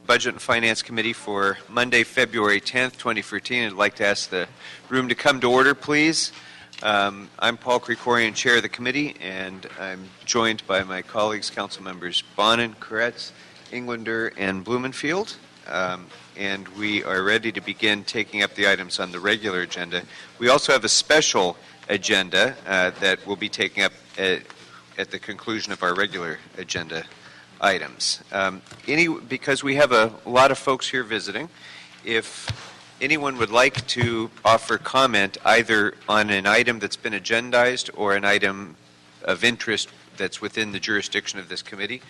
Budget and Finance Committee for Monday, February 10th, 2013. I'd like to ask the room to come to order, please. I'm Paul Krikorian, Chair of the Committee, and I'm joined by my colleagues, Council Members Bonin, Koretz, Englander, and Blumenfield. And we are ready to begin taking up the items on the regular agenda. We also have a special agenda that we'll be taking up at the conclusion of our regular agenda items. Because we have a lot of folks here visiting, if anyone would like to offer comment either on an item that's been agendized or an item of interest that's within the jurisdiction of this committee,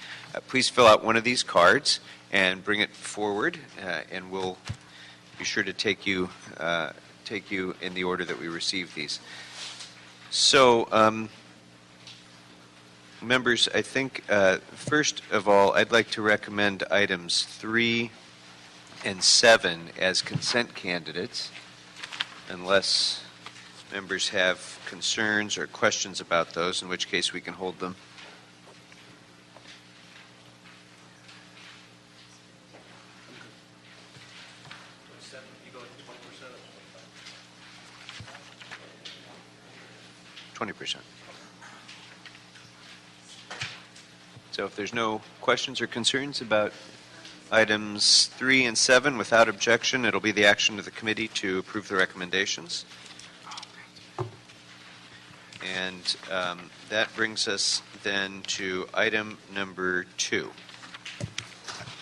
please fill out one of these cards and bring it forward, and we'll be sure to take you in the order that we receive these. So, members, I think first of all, I'd like to recommend items 3 and 7 as consent candidates, unless members have concerns or questions about those, in which case we can hold them. So if there's no questions or concerns about items 3 and 7, without objection, it'll be the action of the committee to approve the recommendations. And that brings us then to item number 2.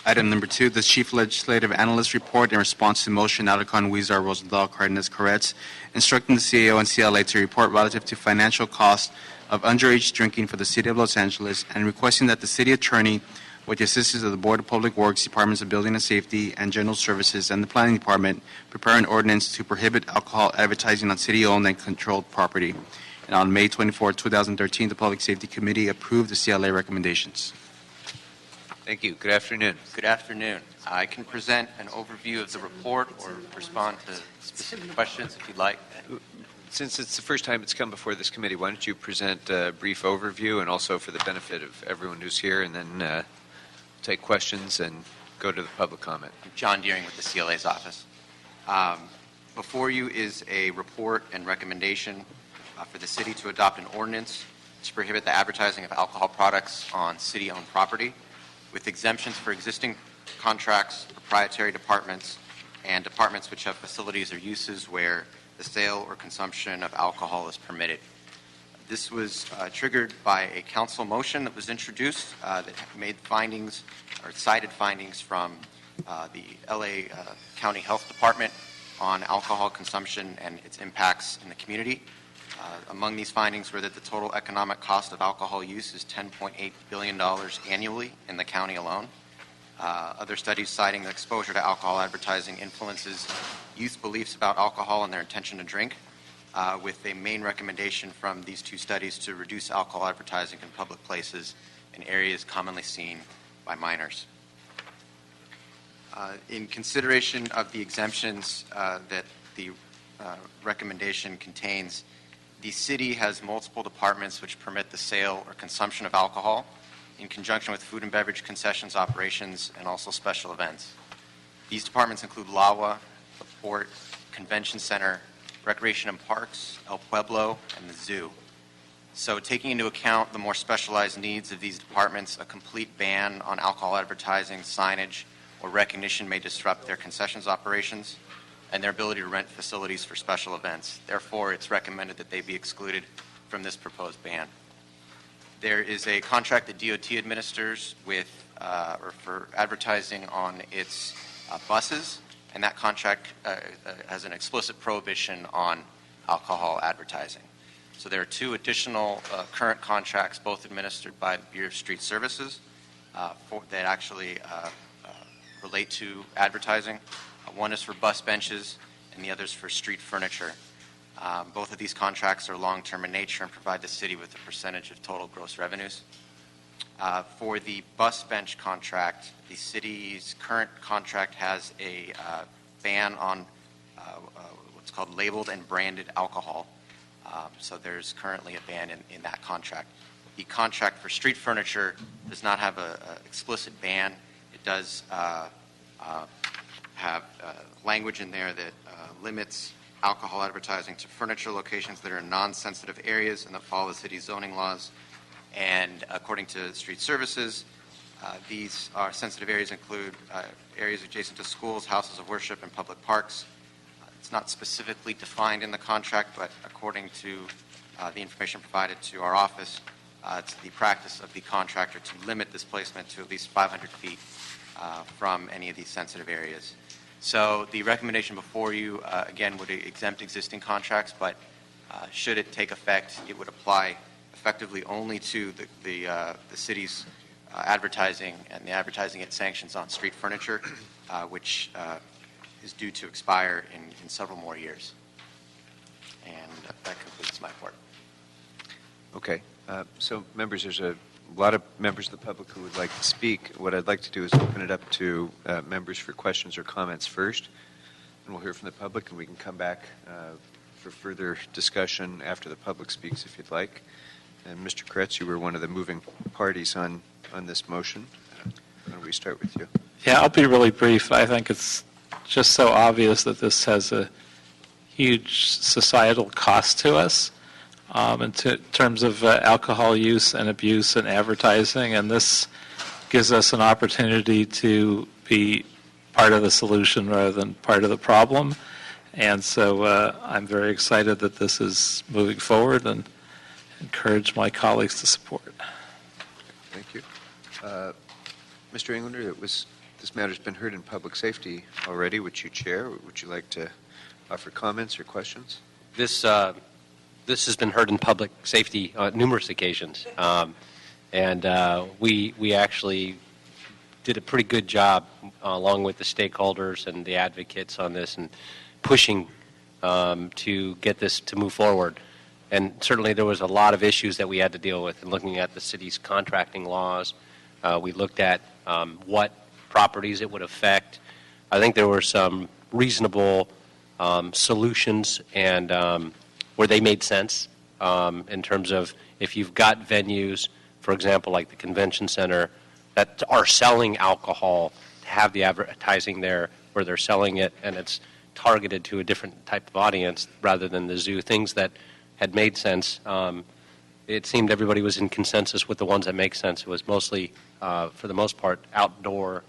Item number 2, the Chief Legislative Analyst Report in response to motion Alarcon, Huizar, Rosendahl, Cardenas, Koretz, instructing the CAO and CLA to report relative to financial costs of underage drinking for the City of Los Angeles, and requesting that the City Attorney, with the assistance of the Board of Public Works, Departments of Building and Safety, and General Services, and the Planning Department, prepare an ordinance to prohibit alcohol advertising on city-owned and controlled property. And on May 24, 2013, the Public Safety Committee approved the CLA recommendations. Thank you. Good afternoon. Good afternoon. I can present an overview of the report or respond to specific questions if you'd like. Since it's the first time it's come before this committee, why don't you present a brief overview, and also for the benefit of everyone who's here, and then take questions and go to the public comment. I'm John Deering with the CLA's office. Before you is a report and recommendation for the city to adopt an ordinance to prohibit the advertising of alcohol products on city-owned property, with exemptions for existing contracts, proprietary departments, and departments which have facilities or uses where the sale or consumption of alcohol is permitted. This was triggered by a council motion that was introduced that made findings or cited findings from the LA County Health Department on alcohol consumption and its impacts in the community. Among these findings were that the total economic cost of alcohol use is $10.8 billion annually in the county alone. Other studies citing the exposure to alcohol advertising influences youth beliefs about alcohol and their intention to drink, with a main recommendation from these two studies to reduce alcohol advertising in public places in areas commonly seen by minors. In consideration of the exemptions that the recommendation contains, the city has multiple departments which permit the sale or consumption of alcohol in conjunction with food and beverage concessions operations and also special events. These departments include LAWA, the Port, Convention Center, Recreation and Parks, El Pueblo, and the Zoo. So taking into account the more specialized needs of these departments, a complete ban on alcohol advertising, signage, or recognition may disrupt their concessions operations and their ability to rent facilities for special events. Therefore, it's recommended that they be excluded from this proposed ban. There is a contract that DOT administers with or for advertising on its buses, and that contract has an explicit prohibition on alcohol advertising. So there are two additional current contracts, both administered by the Bureau of Street Services, that actually relate to advertising. One is for bus benches, and the other is for street furniture. Both of these contracts are long-term in nature and provide the city with a percentage of total gross revenues. For the bus bench contract, the city's current contract has a ban on what's called labeled and branded alcohol. So there's currently a ban in that contract. The contract for street furniture does not have an explicit ban. It does have language in there that limits alcohol advertising to furniture locations that are in non-sensitive areas and that follow the city's zoning laws. And according to Street Services, these are sensitive areas include areas adjacent to schools, houses of worship, and public parks. It's not specifically defined in the contract, but according to the information provided to our office, it's the practice of the contractor to limit this placement to at least 500 feet from any of these sensitive areas. So the recommendation before you, again, would exempt existing contracts, but should it take effect, it would apply effectively only to the city's advertising and the advertising it sanctions on street furniture, which is due to expire in several more years. And that concludes my report. Okay. So, members, there's a lot of members of the public who would like to speak. What I'd like to do is open it up to members for questions or comments first, and we'll hear from the public, and we can come back for further discussion after the public speaks, if you'd like. And Mr. Kretz, you were one of the moving parties on this motion. Why don't we start with you? Yeah, I'll be really brief. I think it's just so obvious that this has a huge societal cost to us in terms of alcohol use and abuse and advertising, and this gives us an opportunity to be part of the solution rather than part of the problem. And so I'm very excited that this is moving forward and encourage my colleagues to support. Thank you. Mr. Englander, this matter's been heard in public safety already, which you chair. Would you like to offer comments or questions? This has been heard in public safety on numerous occasions, and we actually did a pretty good job along with the stakeholders and the advocates on this and pushing to get this to move forward. And certainly there was a lot of issues that we had to deal with in looking at the city's contracting laws. We looked at what properties it would affect. I think there were some reasonable solutions and where they made sense in terms of if you've got venues, for example, like the convention center, that are selling alcohol, to have the advertising there where they're selling it and it's targeted to a different type of audience rather than the zoo, things that had made sense. It seemed everybody was in consensus with the ones that make sense. It was mostly, for the most part, outdoor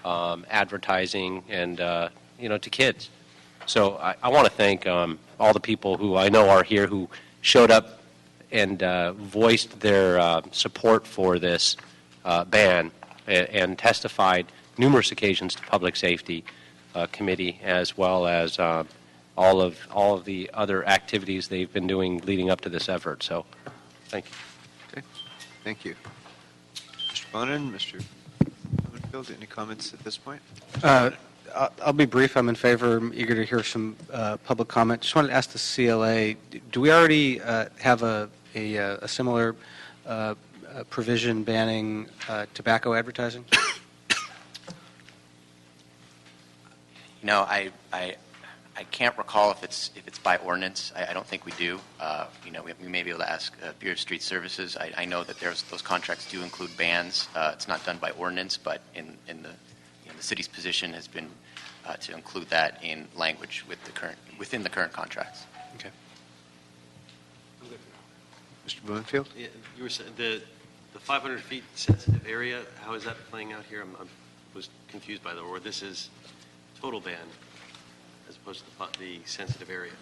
advertising and, to kids. So I want to thank all the people who I know are here who showed up and voiced their support for this ban and testified numerous occasions to Public Safety Committee, as well as all of the other activities they've been doing leading up to this effort. So, thank you. Okay. Thank you. Mr. Bonin, Mr. Blumenfield, any comments at this point? I'll be brief. I'm in favor. I'm eager to hear some public comment. Just wanted to ask the CLA, do we already have a similar provision banning tobacco advertising? No, I can't recall if it's by ordinance. I don't think we do. We may be able to ask Bureau of Street Services. I know that those contracts do include bans. It's not done by ordinance, but in the city's position has been to include that in language within the current contracts. Okay. Mr. Blumenfield? Yeah, you were saying the 500 feet sensitive area. How is that playing out here? I was confused by the word. This is total ban as opposed to the sensitive area.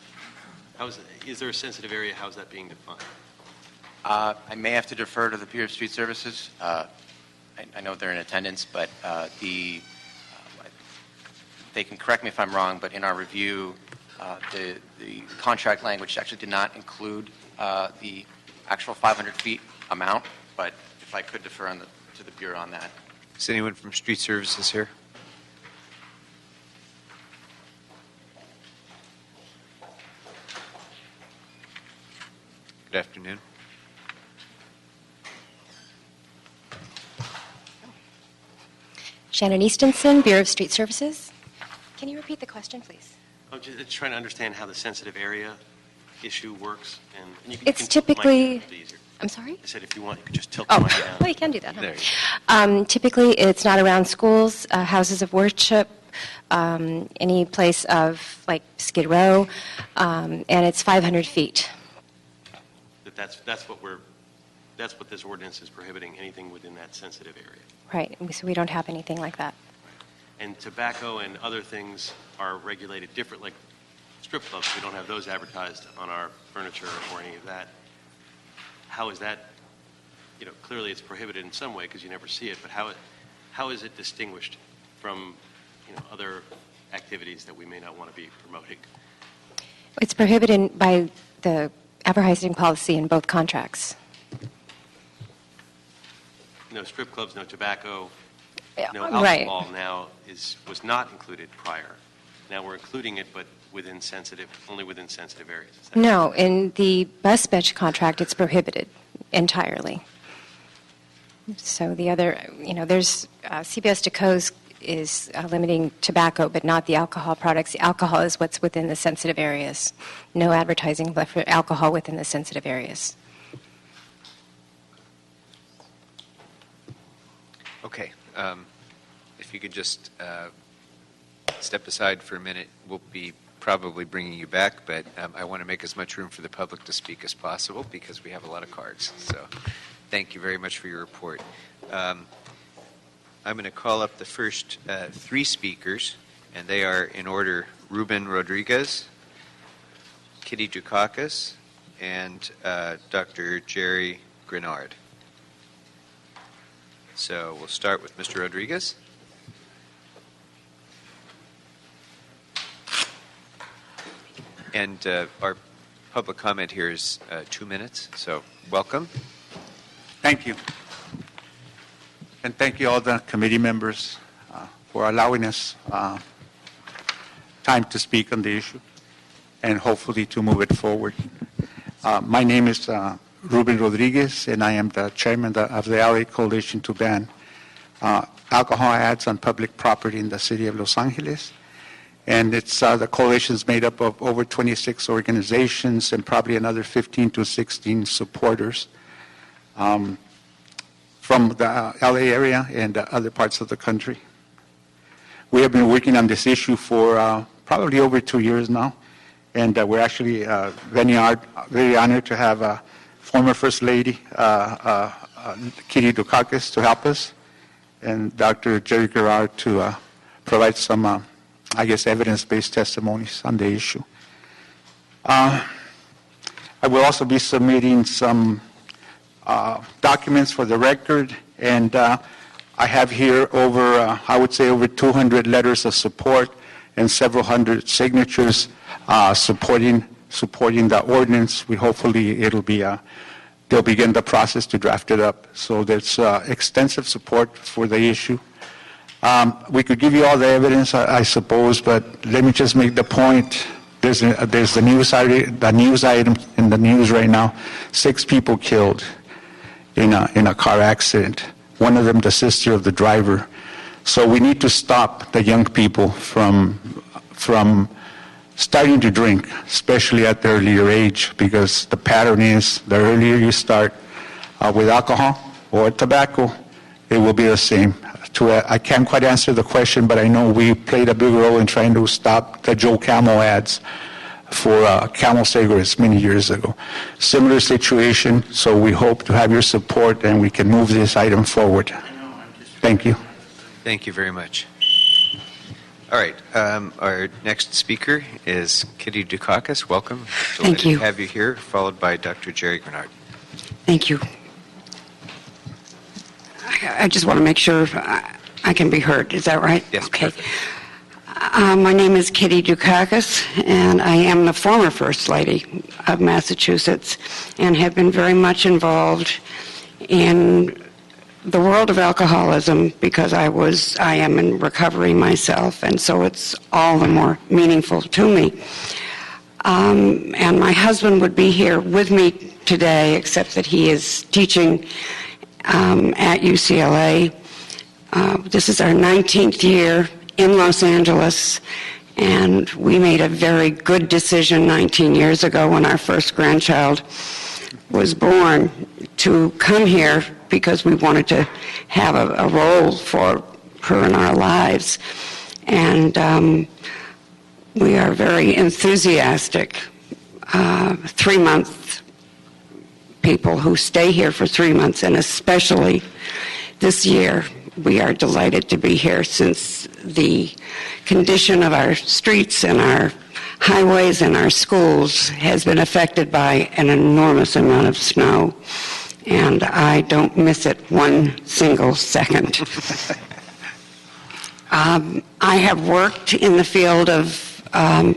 Is there a sensitive area? How is that being defined? I may have to defer to the Bureau of Street Services. I know they're in attendance, but they can correct me if I'm wrong, but in our review, the contract language actually did not include the actual 500 feet amount, but if I could defer to the Bureau on that. Is anyone from Street Services here? Good afternoon. Shannon Eastonson, Bureau of Street Services. Can you repeat the question, please? I'm just trying to understand how the sensitive area issue works? And you It's can tilt the mic down, typically- it'll be easier. I'm sorry? I said if you want, you could just tilt the mic down. Well, you can do that. Huh? There you go. Typically, it's not around schools, houses of worship, any place of like Skid Row, and it's 500 feet. That's what this ordinance is prohibiting, anything within that sensitive area. Right. So we don't have anything like that. And tobacco and other things are regulated different, like strip clubs. We don't have those advertised on our furniture or any of that. How is that, clearly it's prohibited in some way because you never see it, but how is it distinguished from, other activities that we may not want to be promoting? It's prohibited by the advertising policy in both contracts. No strip clubs, no tobacco, no Right. alcohol now was not included prior. Now we're including it, but only within sensitive areas. Is that No, in the bus bench contract, it's prohibited entirely. So the other, there's CBS DeCo's is limiting tobacco, but not the alcohol products. The alcohol is what's within the sensitive areas. No advertising but for alcohol within the sensitive areas. Okay. If you could just step aside for a minute, we'll be probably bringing you back, but I want to make as much room for the public to speak as possible because we have a lot of cards. So thank you very much for your report. I'm going to call up the first three speakers, and they are in order: Ruben Rodriguez, Kitty Dukakis, and Dr. Jerry Grenard. So we'll start with Mr. Rodriguez. And our public comment here is 2 minutes, so welcome. Thank you. And thank you all the committee members for allowing us time to speak on the issue and hopefully to move it forward. My name is Ruben Rodriguez, and I am the chairman of the LA Coalition to Ban Alcohol Ads on Public Property in the city of Los Angeles. And it's the coalition is made up of over 26 organizations and probably another 15 to 16 supporters from the LA area and other parts of the country. We have been working on this issue for probably over 2 years now, and we're actually very honored to have former First Lady Kitty Dukakis to help us, and Dr. Jerry Grenard to provide some evidence-based testimonies on the issue. I will also be submitting some documents for the record, and I have here over 200 letters of support and several hundred signatures supporting the ordinance. They'll begin the process to draft it up. So there's extensive support for the issue. We could give you all the evidence, I suppose, but let me just make the point. There's the news item in the news right now. 6 people killed in a car accident. One of them, the sister of the driver. So we need to stop the young people from starting to drink, especially at the earlier age, because the pattern is the earlier you start with alcohol or tobacco, it will be the same. I can't quite answer the question, but I know we played a big role in trying to stop the Joe Camel ads for Camel cigarettes many years ago. Similar situation, so we hope to have your support and we can move this item forward. Thank you. Thank you very much. All right, our next speaker is Kitty Dukakis. Welcome. Thank you. To have you here, followed by Dr. Jerry Grenard. Thank you. I just want to make sure I can be heard. Is that right? Yes. Okay. Perfect. My name is Kitty Dukakis, and I am the former First Lady of Massachusetts and have been very much involved in the world of alcoholism because I am in recovery myself, and so it's all the more meaningful to me. And my husband would be here with me today, except that he is teaching at UCLA. This is our 19th year in Los Angeles, And we made a very good decision 19 years ago when our first grandchild was born to come here because we wanted to have a role for her in our lives. And we are very enthusiastic 3-month people who stay here for 3 months, and especially this year. We are delighted to be here since the condition of our streets and our highways and our schools has been affected by an enormous amount of snow, and I don't miss it one single second. I have worked in the field of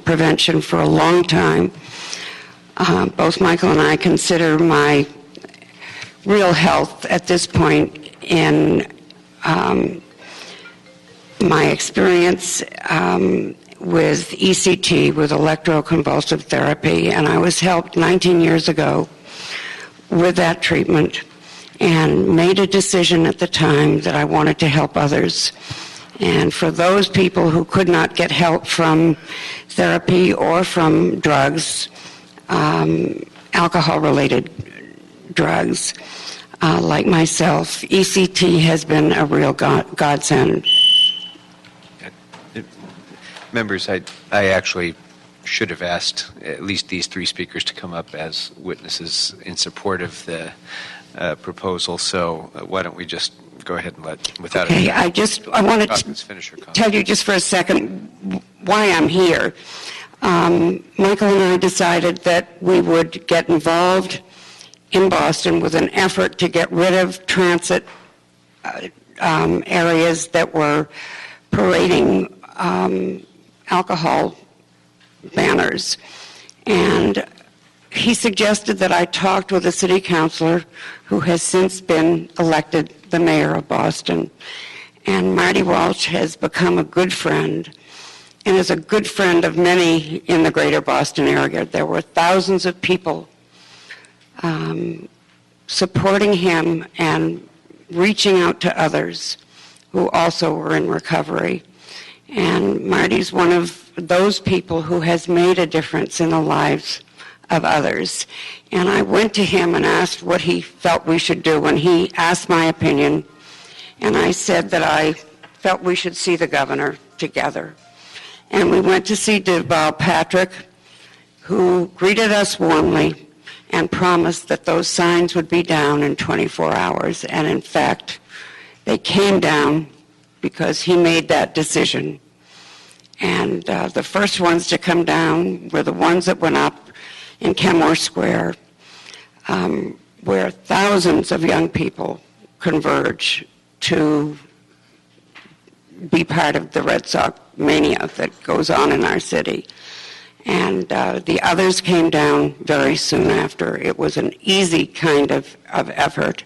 prevention for a long time. Both Michael and I consider my real health at this point in my experience with ECT, with electroconvulsive therapy, and I was helped 19 years ago with that treatment and made a decision at the time that I wanted to help others. And for those people who could not get help from therapy or from drugs, alcohol-related drugs, like myself, ECT has been a real godsend. Members, I actually should have asked at least these 3 speakers to come up as witnesses in support of the proposal, so why don't we just go ahead and without Okay, I wanted to finish her comment. tell you just for a second why I'm here. Michael and I decided that we would get involved in Boston with an effort to get rid of transit areas that were parading alcohol banners. And he suggested that I talked with a city councilor who has since been elected the mayor of Boston. And Marty Walsh has become a good friend and is a good friend of many in the greater Boston area. There were thousands of people supporting him and reaching out to others who also were in recovery. And Marty's one of those people who has made a difference in the lives of others. And I went to him and asked what he felt we should do, and he asked my opinion. And I said that I felt we should see the governor together. And we went to see Deval Patrick, who greeted us warmly and promised that those signs would be down in 24 hours. And in fact, they came down because he made that decision. And the first ones to come down were the ones that went up in Kenmore Square, where thousands of young people converge to be part of the Red Sox mania that goes on in our city. And the others came down very soon after. It was an easy kind of effort.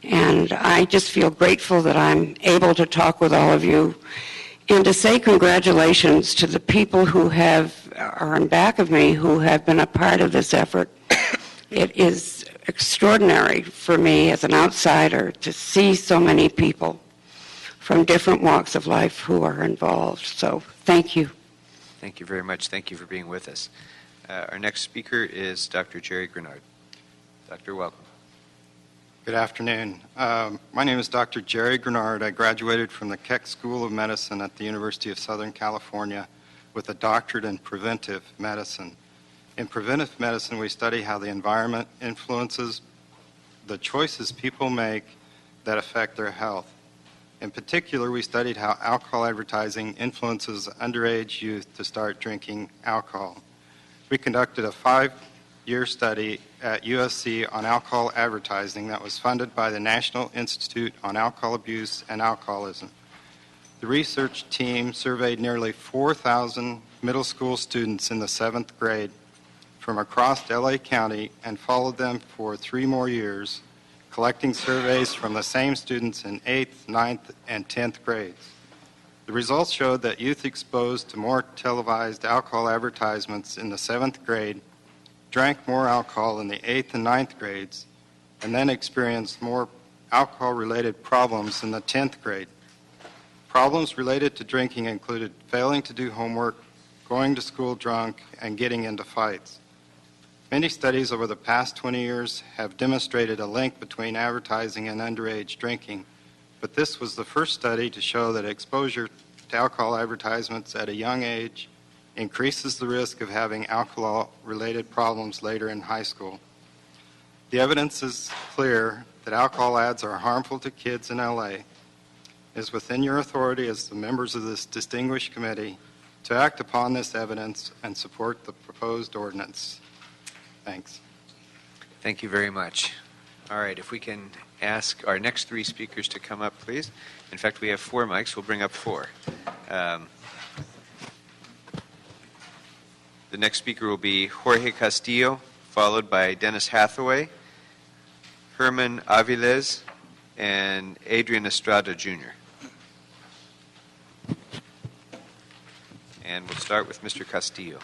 And I just feel grateful that I'm able to talk with all of you and to say congratulations to the people who are in back of me who have been a part of this effort. It is extraordinary for me as an outsider to see so many people from different walks of life who are involved. So thank you. Thank you very much. Thank you for being with us. Our next speaker is Dr. Jerry Grenard. Doctor, welcome. Good afternoon. My name is Dr. Jerry Grenard. I graduated from the Keck School of Medicine at the University of Southern California with a doctorate in preventive medicine. In preventive medicine, we study how the environment influences the choices people make that affect their health. In particular, we studied how alcohol advertising influences underage youth to start drinking alcohol. We conducted a 5-year study at USC on alcohol advertising that was funded by the National Institute on Alcohol Abuse and Alcoholism. The research team surveyed nearly 4,000 middle school students in the 7th grade from across LA County and followed them for 3 more years, collecting surveys from the same students in 8th, 9th, and 10th grades. The results showed that youth exposed to more televised alcohol advertisements in the 7th grade drank more alcohol in the 8th and 9th grades, and then experienced more alcohol-related problems in the 10th grade. Problems related to drinking included failing to do homework, going to school drunk, and getting into fights. Many studies over the past 20 years have demonstrated a link between advertising and underage drinking, but this was the first study to show that exposure to alcohol advertisements at a young age increases the risk of having alcohol-related problems later in high school. The evidence is clear that alcohol ads are harmful to kids in LA. It is within your authority as the members of this distinguished committee to act upon this evidence and support the proposed ordinance. Thanks. Thank you very much. All right, if we can ask our next three speakers to come up, please. In fact, we have 4 mics. We'll bring up 4. The next speaker will be Jorge Castillo, followed by Dennis Hathaway, Herman Aviles, and Adrian Estrada, Jr. And we'll start with Mr. Castillo.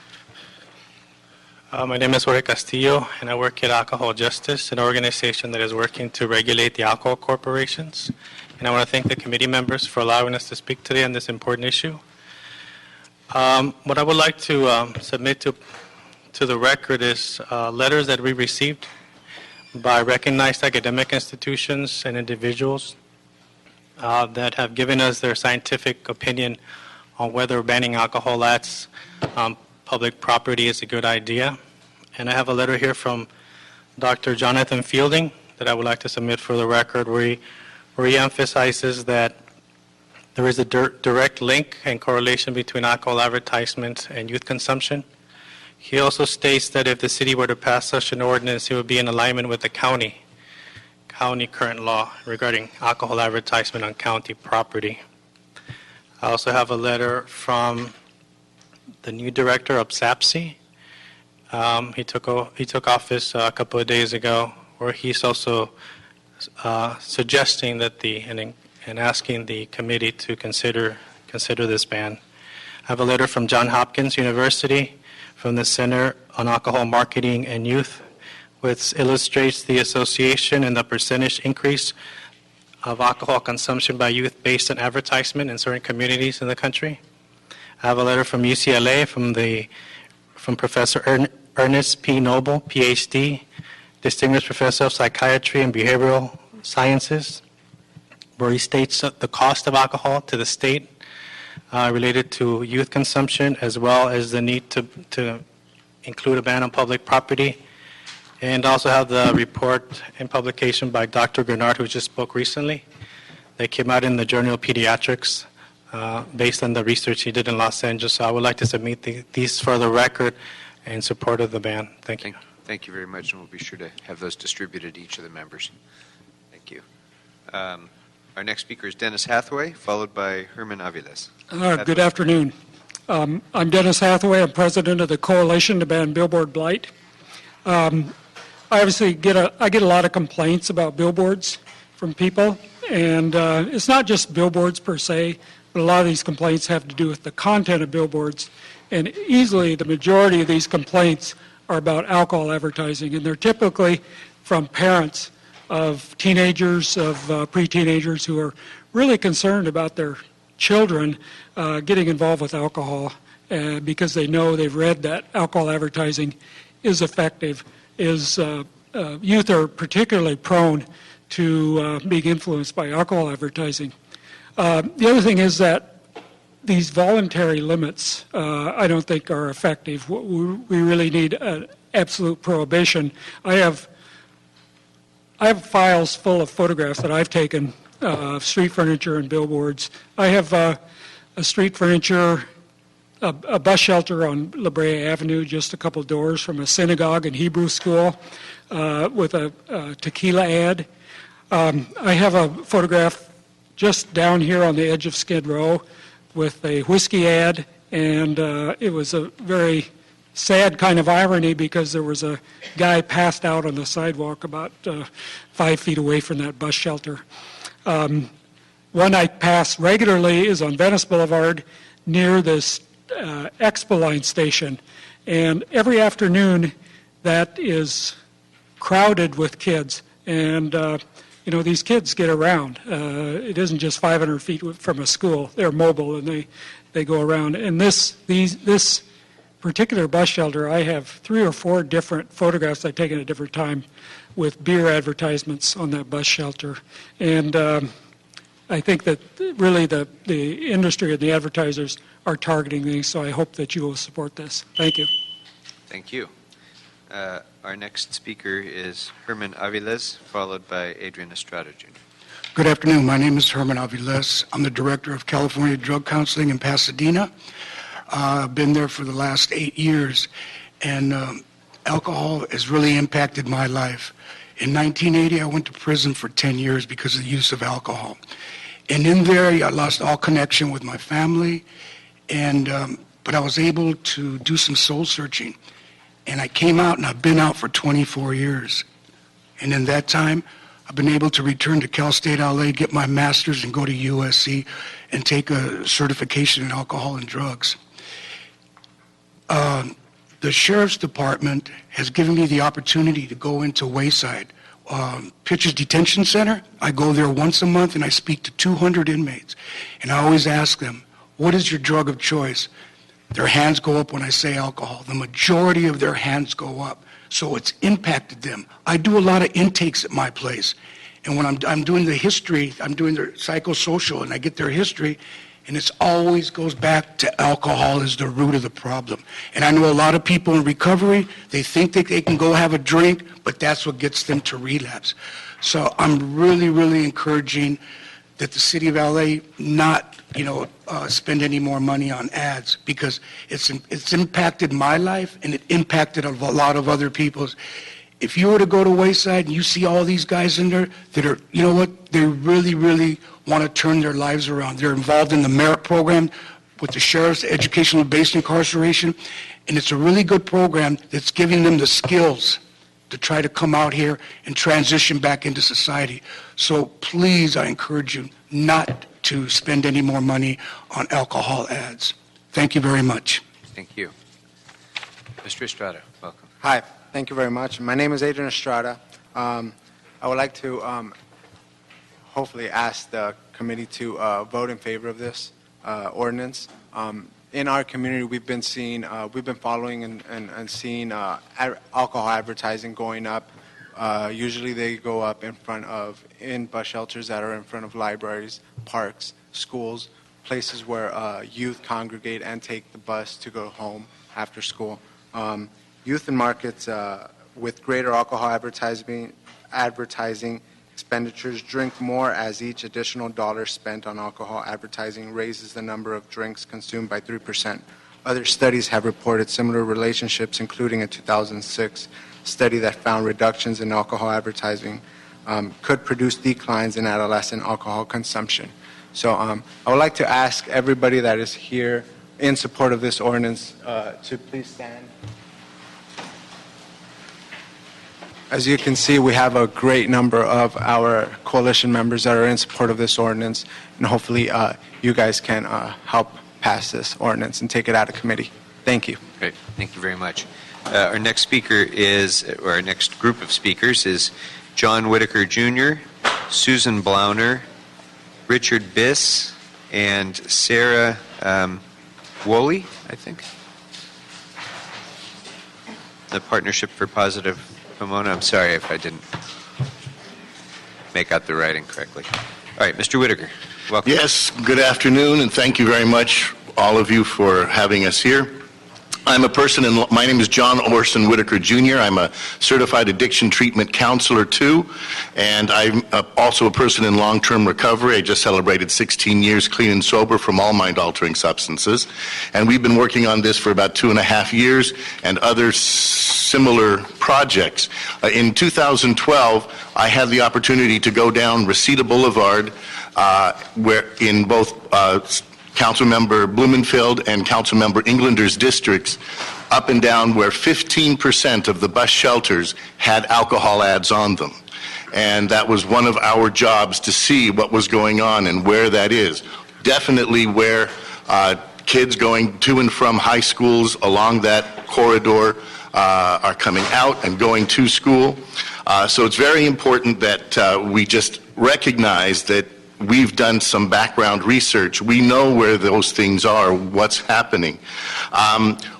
My name is Jorge Castillo, and I work at Alcohol Justice, an organization that is working to regulate the alcohol corporations. And I want to thank the committee members for allowing us to speak today on this important issue. What I would like to submit to the record is letters that we received by recognized academic institutions and individuals that have given us their scientific opinion on whether banning alcohol ads on public property is a good idea. And I have a letter here from Dr. Jonathan Fielding that I would like to submit for the record, where he emphasizes that there is a direct link and correlation between alcohol advertisement and youth consumption. He also states that if the city were to pass such an ordinance, it would be in alignment with the county current law regarding alcohol advertisement on county property. I also have a letter from the new director of SAPSI. He took office a couple of days ago, where he's also suggesting that and asking the committee to consider this ban. I have a letter from Johns Hopkins University, from the Center on Alcohol Marketing and Youth, which illustrates the association and the percentage increase of alcohol consumption by youth based on advertisement in certain communities in the country. I have a letter from UCLA from Professor Ernest P. Noble, PhD, Distinguished Professor of Psychiatry and Behavioral Sciences, where he states the cost of alcohol to the state related to youth consumption, as well as the need to include a ban on public property. And also have the report and publication by Dr. Grenard, who just spoke recently, that came out in the Journal of Pediatrics based on the research he did in Los Angeles. So I would like to submit these for the record in support of the ban. Thank you. Thank you very much, and we'll be sure to have those distributed to each of the members. Thank you. Our next speaker is Dennis Hathaway, followed by Herman Aviles. Good afternoon. I'm Dennis Hathaway. I'm president of the Coalition to Ban Billboard Blight. I obviously get a lot of complaints about billboards from people, and it's not just billboards per se, but a lot of these complaints have to do with the content of billboards, and easily the majority of these complaints are about alcohol advertising, and they're typically from parents of teenagers, of pre-teenagers who are really concerned about their children getting involved with alcohol because they know, they've read that alcohol advertising is effective, youth are particularly prone to being influenced by alcohol advertising. The other thing is that these voluntary limits, I don't think are effective. We really need an absolute prohibition. I have files full of photographs that I've taken of street furniture and billboards. I have a street furniture, a bus shelter on La Brea Avenue, just a couple doors from a synagogue and Hebrew school with a tequila ad. I have a photograph just down here on the edge of Skid Row with a whiskey ad, and it was a very sad kind of irony because there was a guy passed out on the sidewalk about 5 feet away from that bus shelter. One I pass regularly is on Venice Boulevard near this Expo Line station, and every afternoon that is crowded with kids, and these kids get around. It isn't just 500 feet from a school. They're mobile and they go around. And this particular bus shelter, I have 3 or 4 different photographs I've taken at different times with beer advertisements on that bus shelter. And I think that really the industry and the advertisers are targeting these, so I hope that you will support this. Thank you. Thank you. Our next speaker is Herman Aviles, followed by Adrian Estrada, Jr. Good afternoon. My name is Herman Aviles. I'm the director of California Drug Counseling in Pasadena. I've been there for the last 8 years, and alcohol has really impacted my life. In 1980, I went to prison for 10 years because of the use of alcohol. And in there, I lost all connection with my family, and but I was able to do some soul searching. And I came out, and I've been out for 24 years. And in that time, I've been able to return to Cal State LA, get my master's, and go to USC and take a certification in alcohol and drugs. The Sheriff's Department has given me the opportunity to go into Wayside, Pitchers Detention Center. I go there once a month and I speak to 200 inmates. And I always ask them, what is your drug of choice? Their hands go up when I say alcohol. The majority of their hands go up. So it's impacted them. I do a lot of intakes at my place. And when I'm doing the history, I'm doing their psychosocial, and I get their history, and it always goes back to alcohol as the root of the problem. And I know a lot of people in recovery, they think that they can go have a drink, but that's what gets them to relapse. So I'm really, really encouraging that the city of LA not, spend any more money on ads, because it's impacted my life and it impacted a lot of other people's. If you were to go to Wayside and you see all these guys in there that are, they really, really want to turn their lives around. They're involved in the merit program with the sheriff's educational-based incarceration, and it's a really good program that's giving them the skills to try to come out here and transition back into society. So please, I encourage you not to spend any more money on alcohol ads. Thank you very much. Thank you. Mr. Estrada, welcome. Hi, thank you very much. My name is Adrian Estrada. I would like to hopefully ask the committee to vote in favor of this ordinance. In our community, we've been following and seeing alcohol advertising going up. Usually they go up in bus shelters that are in front of libraries, parks, schools, places where youth congregate and take the bus to go home after school. Youth in markets with greater alcohol advertising expenditures drink more, as each additional dollar spent on alcohol advertising raises the number of drinks consumed by 3%. Other studies have reported similar relationships, including a 2006 study that found reductions in alcohol advertising could produce declines in adolescent alcohol consumption. So I would like to ask everybody that is here in support of this ordinance to please stand. As you can see, we have a great number of our coalition members that are in support of this ordinance, and hopefully you guys can help pass this ordinance and take it out of committee. Thank you. Great. Thank you very much. Our next speaker or our next group of speakers is John Whitaker Jr., Susan Blauner, Richard Biss, and Sarah Woolley, I think. The Partnership for Positive Pomona. I'm sorry if I didn't make out the writing correctly. All right, Mr. Whitaker, welcome. Yes, good afternoon, and thank you very much, all of you, for having us here. I'm a person my name is John Orson Whitaker Jr. I'm a certified addiction treatment counselor too, and I'm also a person in long-term recovery. I just celebrated 16 years clean and sober from all mind-altering substances, and we've been working on this for about 2.5 years and other similar projects. In 2012, I had the opportunity to go down Reseda Boulevard, where in both Councilmember Blumenfield and Councilmember Englander's districts, up and down where 15% of the bus shelters had alcohol ads on them. And that was one of our jobs, to see what was going on and where that is. Definitely where kids going to and from high schools along that corridor are coming out and going to school. So it's very important that we just recognize that we've done some background research. We know where those things are, what's happening.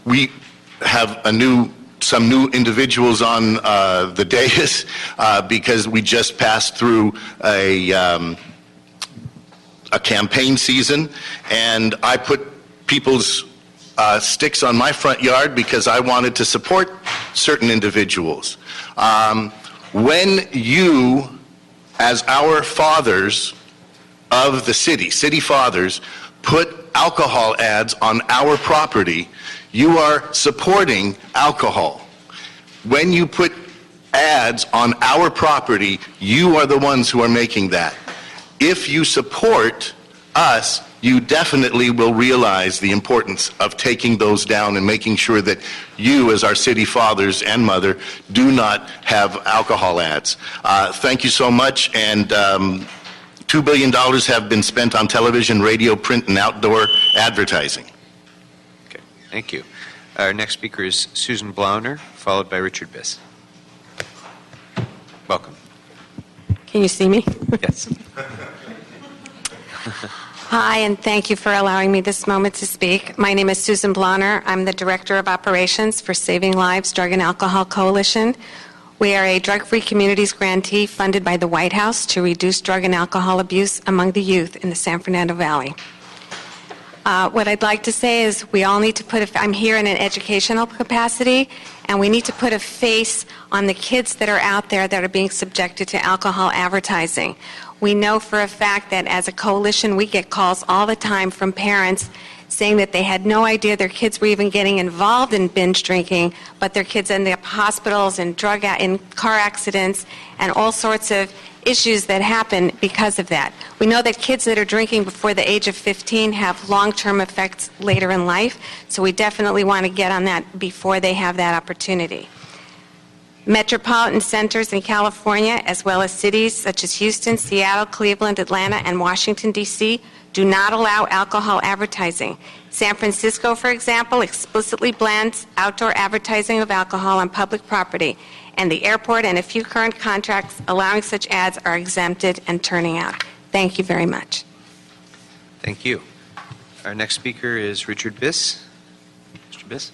We have some new individuals on the dais because we just passed through a campaign season, and I put people's sticks on my front yard because I wanted to support certain individuals. When you, as our fathers of the city fathers, put alcohol ads on our property, you are supporting alcohol. When you put ads on our property, you are the ones who are making that. If you support us, you definitely will realize the importance of taking those down and making sure that you, as our city fathers and mother, do not have alcohol ads. Thank you so much, and $2 billion have been spent on television, radio, print, and outdoor advertising. Okay, thank you. Our next speaker is Susan Blauner, followed by Richard Biss. Welcome. Can you see me? Yes. Hi, and thank you for allowing me this moment to speak. My name is Susan Blauner. I'm the Director of Operations for Saving Lives Drug and Alcohol Coalition. We are a drug-free communities grantee funded by the White House to reduce drug and alcohol abuse among the youth in the San Fernando Valley. What I'd like to say is we all need to I'm here in an educational capacity, and we need to put a face on the kids that are out there that are being subjected to alcohol advertising. We know for a fact that as a coalition, we get calls all the time from parents saying that they had no idea their kids were even getting involved in binge drinking, but their kids end up in hospitals and in car accidents and all sorts of issues that happen because of that. We know that kids that are drinking before the age of 15 have long-term effects later in life, so we definitely want to get on that before they have that opportunity. Metropolitan centers in California, as well as cities such as Houston, Seattle, Cleveland, Atlanta, and Washington, D.C., do not allow alcohol advertising. San Francisco, for example, explicitly bans outdoor advertising of alcohol on public property, and the airport and a few current contracts allowing such ads are exempted and turning out. Thank you very much. Thank you. Our next speaker is Richard Biss. Mr. Biss.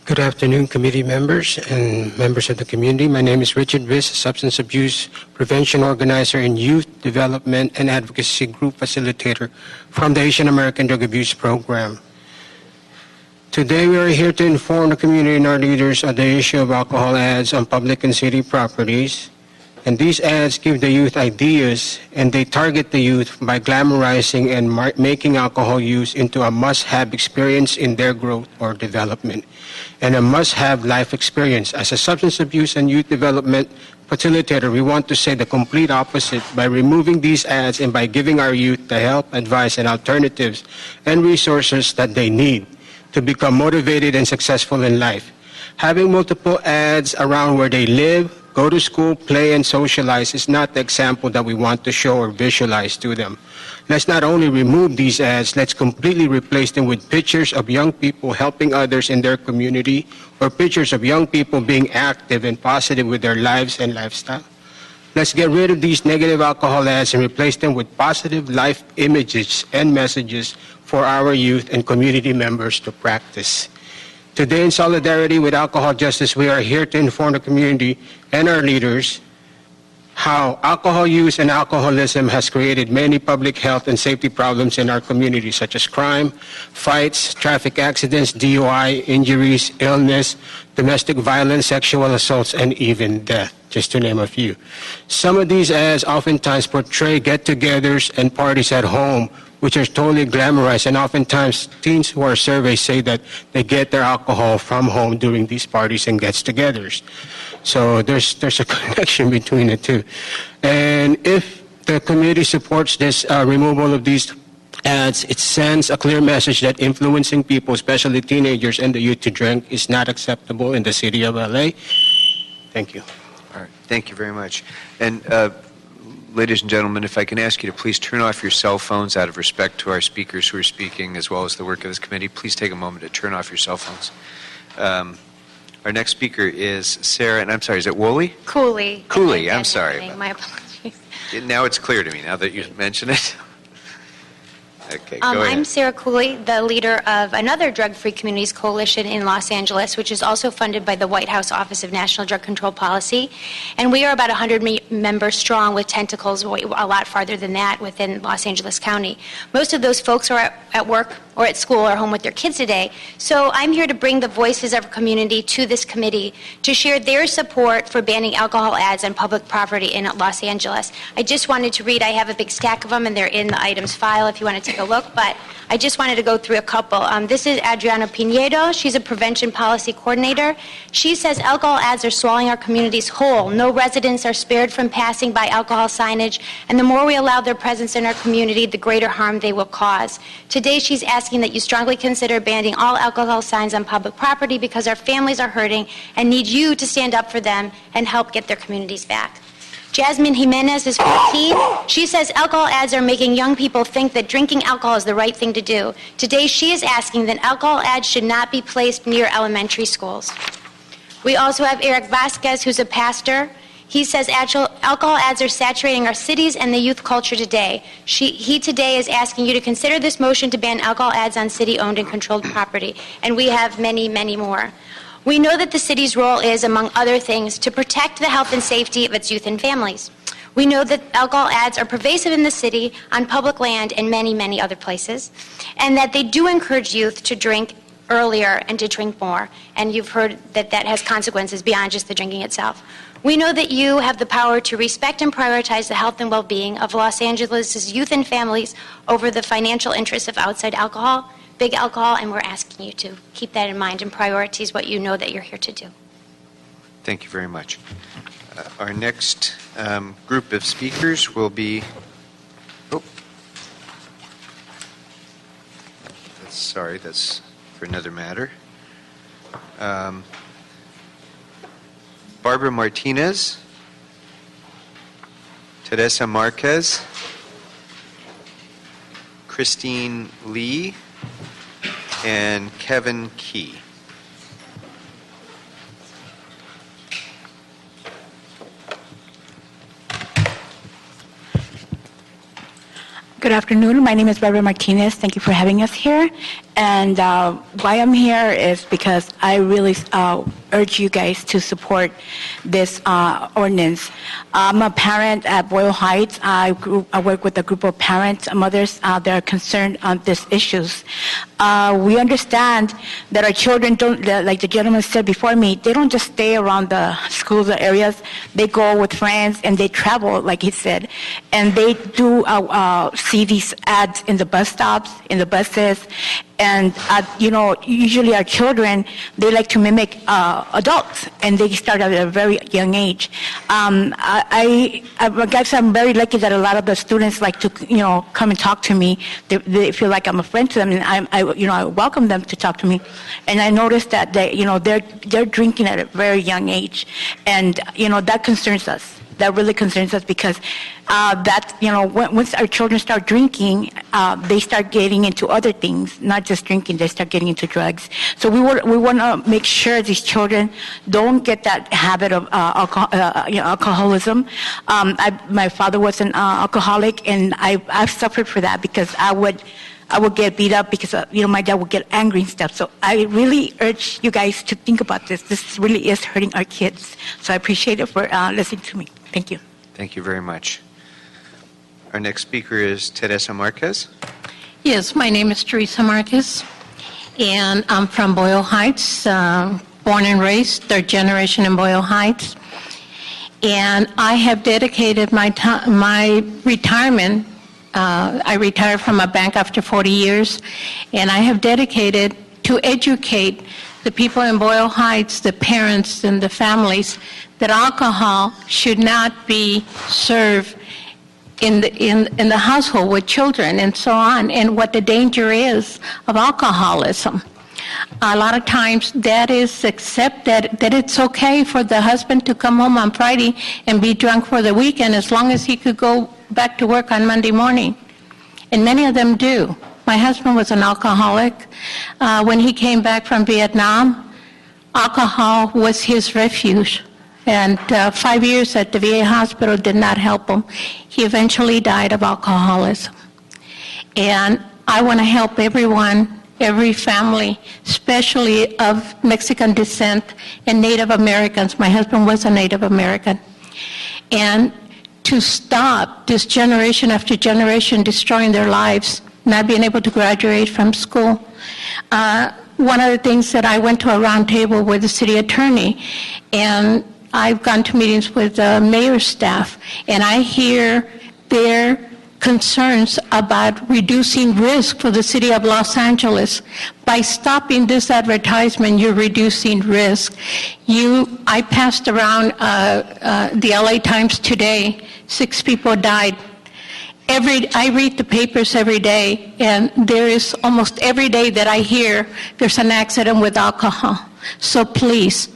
Good afternoon, committee members and members of the community. My name is Richard Biss, substance abuse prevention organizer and youth development and advocacy group facilitator from the Asian American Drug Abuse Program. Today we are here to inform the community and our leaders on the issue of alcohol ads on public and city properties. And these ads give the youth ideas, and they target the youth by glamorizing and making alcohol use into a must-have experience in their growth or development, and a must-have life experience. As a substance abuse and youth development facilitator, we want to say the complete opposite by removing these ads and by giving our youth the help, advice, and alternatives and resources that they need to become motivated and successful in life. Having multiple ads around where they live, go to school, play, and socialize is not the example that we want to show or visualize to them. Let's not only remove these ads, let's completely replace them with pictures of young people helping others in their community, or pictures of young people being active and positive with their lives and lifestyle. Let's get rid of these negative alcohol ads and replace them with positive life images and messages for our youth and community members to practice. Today, in solidarity with Alcohol Justice, we are here to inform the community and our leaders how alcohol use and alcoholism has created many public health and safety problems in our community, such as crime, fights, traffic accidents, DUI, injuries, illness, domestic violence, sexual assaults, and even death, just to name a few. Some of these ads oftentimes portray get-togethers and parties at home, which are totally glamorized, and oftentimes teens who are surveyed say that they get their alcohol from home during these parties and gets-togethers. So there's a connection between the two. And if the committee supports this removal of these ads, it sends a clear message that influencing people, especially teenagers and the youth, to drink is not acceptable in the city of LA. Thank you. All right. Thank you very much. And ladies and gentlemen, if I can ask you to please turn off your cell phones out of respect to our speakers who are speaking, as well as the work of this committee. Please take a moment to turn off your cell phones. Our next speaker is Sarah, and I'm sorry, is it Woolley? Cooley. Cooley, I'm sorry. My apologies. Now it's clear to me, now that you mention it. Okay, go ahead. I'm Sarah Cooley, the leader of another drug-free communities coalition in Los Angeles, which is also funded by the White House Office of National Drug Control Policy. And we are about 100 members strong with tentacles a lot farther than that within Los Angeles County. Most of those folks are at work or at school or home with their kids today. So I'm here to bring the voices of our community to this committee to share their support for banning alcohol ads on public property in Los Angeles. I just wanted to read, I have a big stack of them and they're in the items file if you want to take a look, but I just wanted to go through a couple. This is Adriana Pinedo. She's a prevention policy coordinator. She says alcohol ads are swallowing our communities whole. No residents are spared from passing by alcohol signage, and the more we allow their presence in our community, the greater harm they will cause. Today, she's asking that you strongly consider banning all alcohol signs on public property because our families are hurting and need you to stand up for them and help get their communities back. Jasmine Jimenez is 14. She says alcohol ads are making young people think that drinking alcohol is the right thing to do. Today, she is asking that alcohol ads should not be placed near elementary schools. We also have Eric Vasquez, who's a pastor. He says alcohol ads are saturating our cities and the youth culture today. He today is asking you to consider this motion to ban alcohol ads on city-owned and controlled property. And we have many, many more. We know that the city's role is, among other things, to protect the health and safety of its youth and families. We know that alcohol ads are pervasive in the city, on public land, and many, many other places, and that they do encourage youth to drink earlier and to drink more. And you've heard that that has consequences beyond just the drinking itself. We know that you have the power to respect and prioritize the health and well-being of Los Angeles' youth and families over the financial interests of outside alcohol, big alcohol, and we're asking you to keep that in mind and prioritize what you know that you're here to do. Thank you very much. Our next group of speakers will be, that's for another matter. Barbara Martinez, Teresa Marquez, Christine Lee, and Kevin Key. Good afternoon. My name is Barbara Martinez. Thank you for having us here. And why I'm here is because I really urge you guys to support this ordinance. I'm a parent at Boyle Heights. I work with a group of parents, mothers that are concerned on these issues. We understand that our children don't, like the gentleman said before me, they don't just stay around the schools or areas. They go with friends and they travel, like he said. And they do see these ads in the bus stops, in the buses. And, usually our children, they like to mimic adults, and they start at a very young age. I guess I'm very lucky that a lot of the students like to, come and talk to me. They feel like I'm a friend to them, and I welcome them to talk to me. And I noticed that they're drinking at a very young age, and, that concerns us. That really concerns us because once our children start drinking, they start getting into other things, not just drinking. They start getting into drugs. So we want to make sure these children don't get that habit of alcoholism. My father was an alcoholic, and I've suffered for that because I would get beat up because my dad would get angry and stuff. So I really urge you guys to think about this. This really is hurting our kids. So I appreciate it for listening to me. Thank you. Thank you very much. Our next speaker is Teresa Marquez. Yes, my name is Teresa Marquez, and I'm from Boyle Heights, born and raised, third generation in Boyle Heights. And I have dedicated my retirement. I retired from a bank after 40 years, and I have dedicated to educate the people in Boyle Heights, the parents and the families, that alcohol should not be served in the household with children and so on, and what the danger is of alcoholism. A lot of times that is accepted, that it's okay for the husband to come home on Friday and be drunk for the weekend as long as he could go back to work on Monday morning. And many of them do. My husband was an alcoholic. When he came back from Vietnam, alcohol was his refuge. And 5 years at the VA hospital did not help him. He eventually died of alcoholism. And I want to help everyone, every family, especially of Mexican descent and Native Americans. My husband was a Native American. And to stop this generation after generation destroying their lives, not being able to graduate from school. One of the things that I went to a round table with the city attorney, and I've gone to meetings with the mayor's staff, and I hear their concerns about reducing risk for the city of Los Angeles. By stopping this advertisement, you're reducing risk. I passed around the LA Times today, 6 people died. I read the papers every day, and there is almost every day that I hear there's an accident with alcohol. So please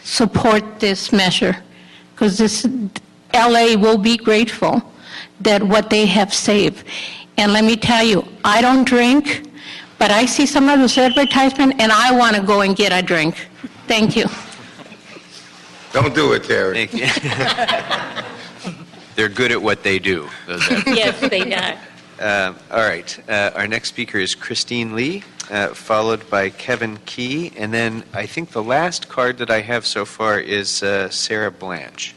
support this measure, because LA will be grateful that what they have saved. And let me tell you, I don't drink, but I see some of this advertisement, and I want to go and get a drink. Thank you. Don't do it, Terry. Thank you. They're good at what they do. Yes, they are. All right. Our next speaker is Christine Lee, followed by Kevin Key, and then I think the last card that I have so far is Sarah Blanche.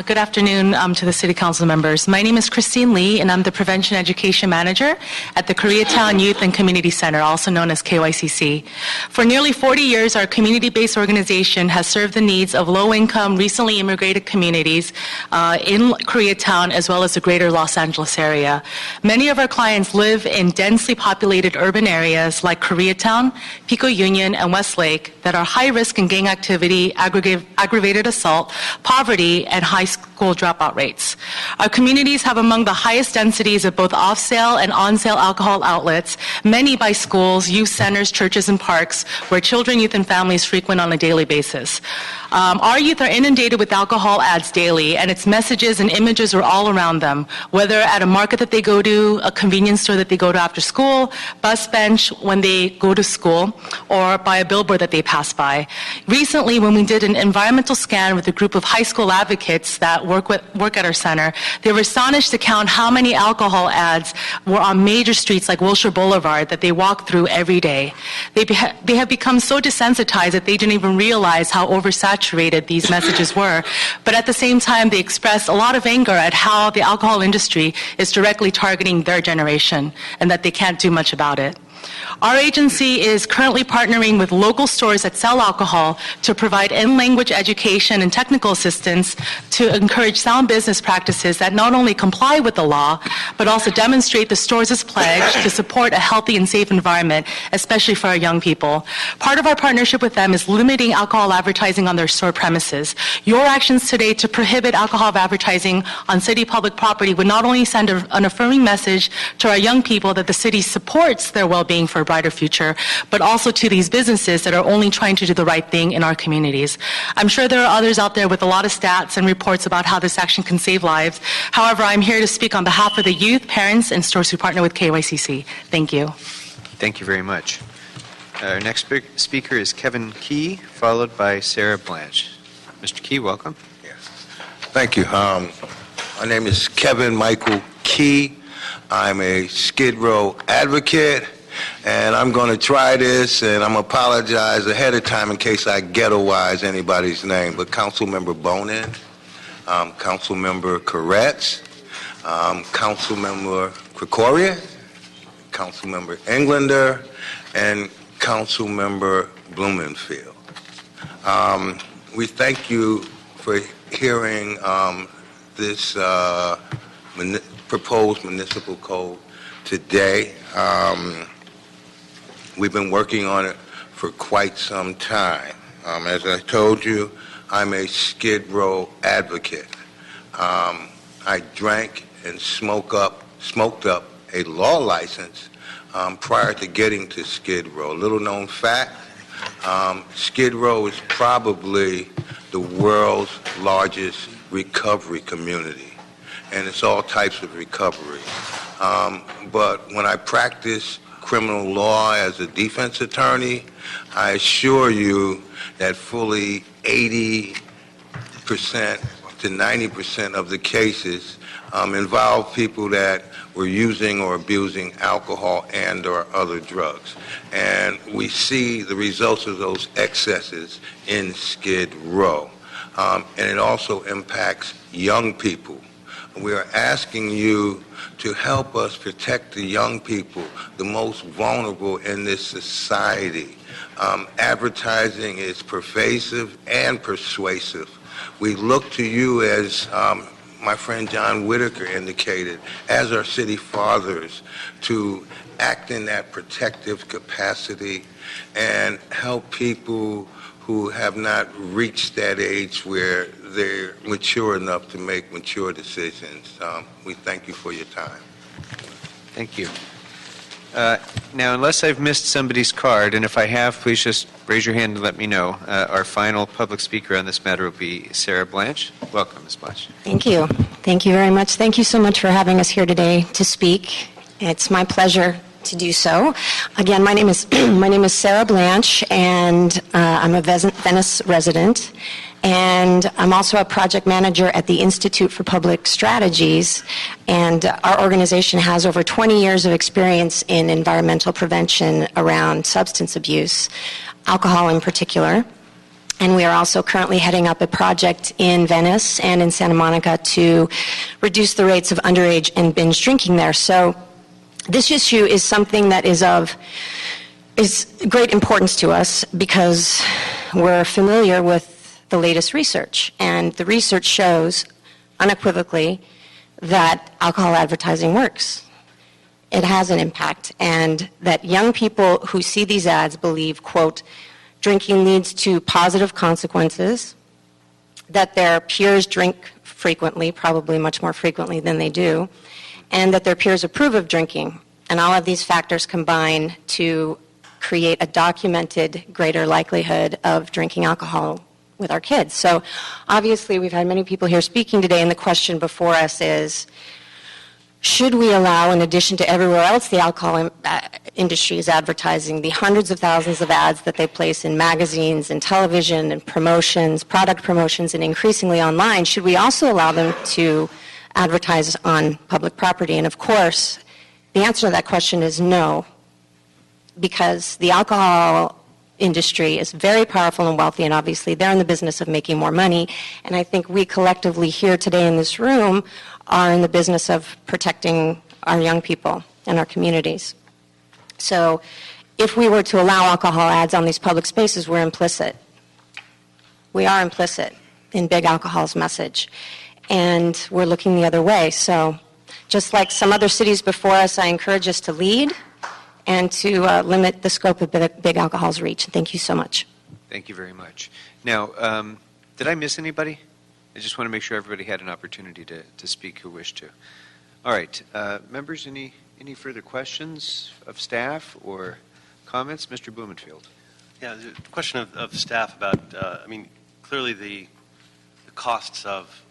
Good afternoon to the City Council members. My name is Christine Lee, and I'm the Prevention Education Manager at the Koreatown Youth and Community Center, also known as KYCC. For nearly 40 years, our community-based organization has served the needs of low-income, recently immigrated communities in Koreatown, as well as the greater Los Angeles area. Many of our clients live in densely populated urban areas like Koreatown, Pico Union, and Westlake that are high risk in gang activity, aggravated assault, poverty, and high school dropout rates. Our communities have among the highest densities of both off-sale and on-sale alcohol outlets, many by schools, youth centers, churches, and parks, where children, youth, and families frequent on a daily basis. Our youth are inundated with alcohol ads daily, and its messages and images are all around them, whether at a market that they go to, a convenience store that they go to after school, bus bench when they go to school, or by a billboard that they pass by. Recently, when we did an environmental scan with a group of high school advocates that work at our center, they were astonished to count how many alcohol ads were on major streets like Wilshire Boulevard that they walk through every day. They have become so desensitized that they didn't even realize how oversaturated these messages were. But at the same time, they expressed a lot of anger at how the alcohol industry is directly targeting their generation and that they can't do much about it. Our agency is currently partnering with local stores that sell alcohol to provide in-language education and technical assistance to encourage sound business practices that not only comply with the law, but also demonstrate the stores' pledge to support a healthy and safe environment, especially for our young people. Part of our partnership with them is limiting alcohol advertising on their store premises. Your actions today to prohibit alcohol advertising on city public property would not only send an affirming message to our young people that the city supports their well-being for a brighter future, but also to these businesses that are only trying to do the right thing in our communities. I'm sure there are others out there with a lot of stats and reports about how this action can save lives. However, I'm here to speak on behalf of the youth, parents, and stores who partner with KYCC. Thank you. Thank you very much. Our next speaker is Kevin Key, followed by Sarah Blanche. Mr. Key, welcome. Thank you. My name is Kevin Michael Key. I'm a Skid Row advocate, and I'm going to try this, and I'm going to apologize ahead of time in case I ghettoize anybody's name, but Councilmember Bonin, Councilmember Koretz, Councilmember Krikorian, Councilmember Englander, and Councilmember Blumenfield. We thank you for hearing this proposed municipal code today. We've been working on it for quite some time. As I told you, I'm a Skid Row advocate. I drank and smoked up a law license prior to getting to Skid Row. Little known fact, Skid Row is probably the world's largest recovery community, and it's all types of recovery. But when I practice criminal law as a defense attorney, I assure you that fully 80% to 90% of the cases involved people that were using or abusing alcohol and or other drugs. And we see the results of those excesses in Skid Row. And it also impacts young people. We are asking you to help us protect the young people, the most vulnerable in this society. Advertising is pervasive and persuasive. We look to you as my friend John Whitaker indicated, as our city fathers, to act in that protective capacity and help people who have not reached that age where they're mature enough to make mature decisions. We thank you for your time. Thank you. Now, unless I've missed somebody's card, and if I have, please just raise your hand and let me know. Our final public speaker on this matter will be Sarah Blanche. Welcome, Ms. Blanche. Thank you. Thank you very much. Thank you so much for having us here today to speak. It's my pleasure to do so. Again, my name is Sarah Blanche, and I'm a Venice resident. And I'm also a project manager at the Institute for Public Strategies, and our organization has over 20 years of experience in environmental prevention around substance abuse, alcohol in particular. And we are also currently heading up a project in Venice and in Santa Monica to reduce the rates of underage and binge drinking there. So this issue is something that is great importance to us because we're familiar with the latest research, and the research shows unequivocally that alcohol advertising works. It has an impact, and that young people who see these ads believe, quote, drinking leads to positive consequences, that their peers drink frequently, probably much more frequently than they do, and that their peers approve of drinking. And all of these factors combine to create a documented greater likelihood of drinking alcohol with our kids. So obviously we've had many people here speaking today, and the question before us is, should we allow, in addition to everywhere else the alcohol industry is advertising, the hundreds of thousands of ads that they place in magazines and television and promotions, product promotions, and increasingly online, should we also allow them to advertise on public property? And of course, the answer to that question is no, because the alcohol industry is very powerful and wealthy, and obviously they're in the business of making more money. And I think we collectively here today in this room are in the business of protecting our young people and our communities. So if we were to allow alcohol ads on these public spaces, we're implicit. We are implicit in Big Alcohol's message, and we're looking the other way. So just like some other cities before us, I encourage us to lead and to limit the scope of Big Alcohol's reach. Thank you so much. Thank you very much. Now, did I miss anybody? I just want to make sure everybody had an opportunity to speak who wished to. All right. Members, any further questions of staff or comments? Mr. Blumenfield. Yeah, the question of staff about, clearly the costs of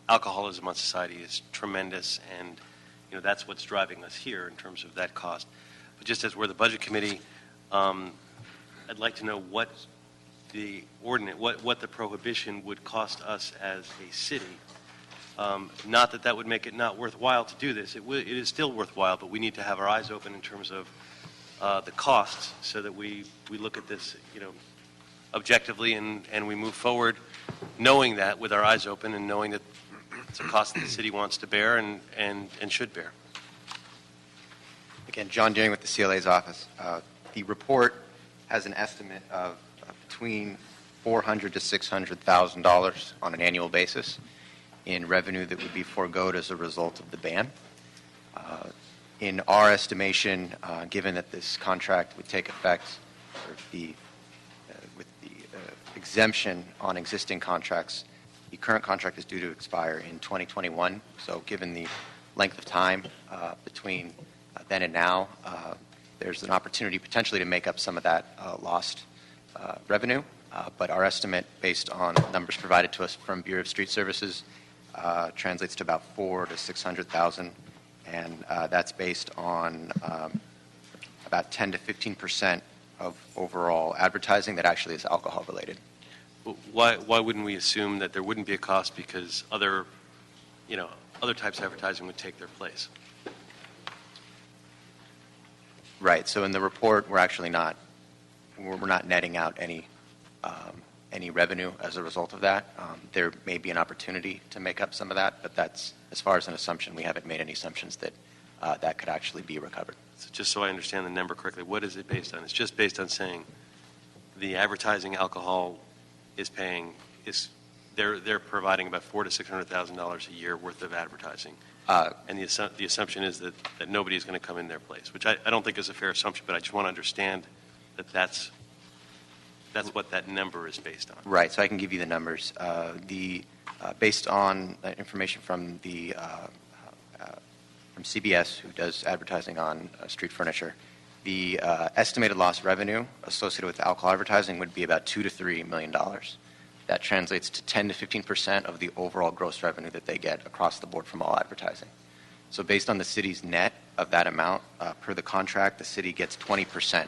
alcoholism on society is tremendous, and that's what's driving us here in terms of that cost. But just as we're the Budget Committee, I'd like to know what the what the prohibition would cost us as a city. Not that would make it not worthwhile to do this. It is still worthwhile, but we need to have our eyes open in terms of the costs so that we look at this, objectively and we move forward knowing that, with our eyes open, and knowing that it's a cost that the city wants to bear and should bear. Again, John Deering with the CLA's office. The report has an estimate of between $400,000 to $600,000 on an annual basis in revenue that would be foregoed as a result of the ban. In our estimation, given that this contract would take effect with the exemption on existing contracts, the current contract is due to expire in 2021. So given the length of time between then and now, there's an opportunity potentially to make up some of that lost revenue. But our estimate, based on numbers provided to us from Bureau of Street Services, translates to about $400,000 to $600,000, and that's based on about 10 to 15% of overall advertising that actually is alcohol related. Why wouldn't we assume that there wouldn't be a cost because other other types of advertising would take their place. Right. So in the report, we're actually not netting out any revenue as a result of that. There may be an opportunity to make up some of that, but that's, as far as an assumption, we haven't made any assumptions that that could actually be recovered. So just so I understand the number correctly, what is it based on? It's just based on saying the advertising alcohol is paying, they're providing about $400,000 to $600,000 a year worth of advertising. And the assumption is that nobody's going to come in their place, which I don't think is a fair assumption, but I just want to understand that that's what that number is based on. Right. So I can give you the numbers. Based on information from from CBS, who does advertising on street furniture, the estimated lost revenue associated with alcohol advertising would be about $2 to $3 million. That translates to 10 to 15% of the overall gross revenue that they get across the board from all advertising. So based on the city's net of that amount, per the contract, the city gets 20%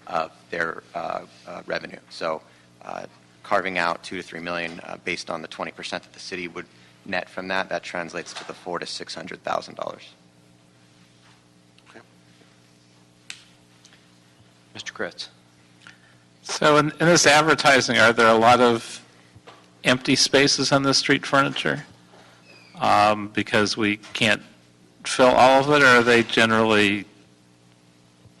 of their revenue. So carving out $2 to $3 million based on the 20% that the city would net from that, that translates to the $400,000 to $600,000. Mr. Kretz. So in this advertising, are there a lot of empty spaces on the street furniture? Because we can't fill all of it, or are they generally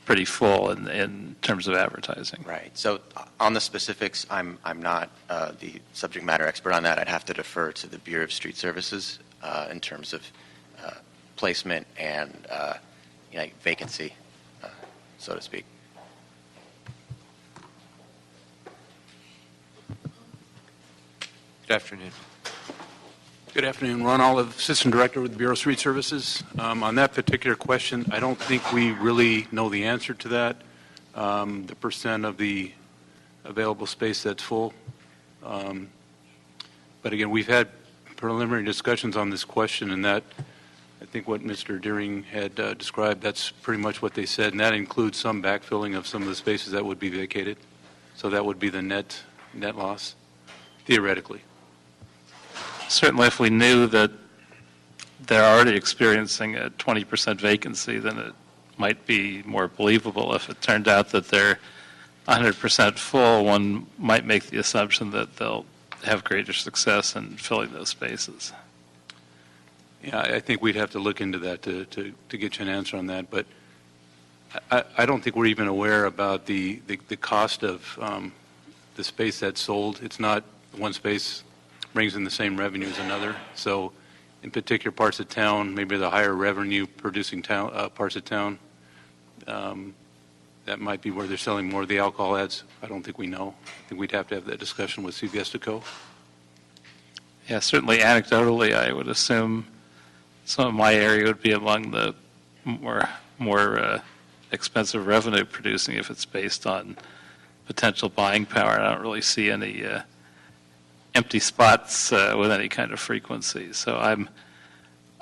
pretty full in terms of advertising? Right. So on the specifics, I'm not the subject matter expert on that. I'd have to defer to the Bureau of Street Services in terms of placement and vacancy, so to speak. Good afternoon. Good afternoon. Ron Olive, Assistant Director with the Bureau of Street Services. On that particular question, I don't think we really know the answer to that, the percent of the available space that's full. But again, we've had preliminary discussions on this question, and that, I think what Mr. Deering had described, that's pretty much what they said, and that includes some backfilling of some of the spaces that would be vacated. So that would be the net loss, theoretically. Certainly, if we knew that they're already experiencing a 20% vacancy, then it might be more believable. If it turned out that they're 100% full, one might make the assumption that they'll have greater success in filling those spaces. Yeah, I think we'd have to look into that to get you an answer on that. But I don't think we're even aware about the cost of the space that's sold. It's not one space brings in the same revenue as another. So in particular parts of town, maybe the higher revenue producing parts of town, that might be where they're selling more of the alcohol ads. I don't think we know. I think we'd have to have that discussion with CBS Deco. Yeah, certainly anecdotally, I would assume some of my area would be among the more expensive revenue producing if it's based on potential buying power. I don't really see any empty spots with any kind of frequency. So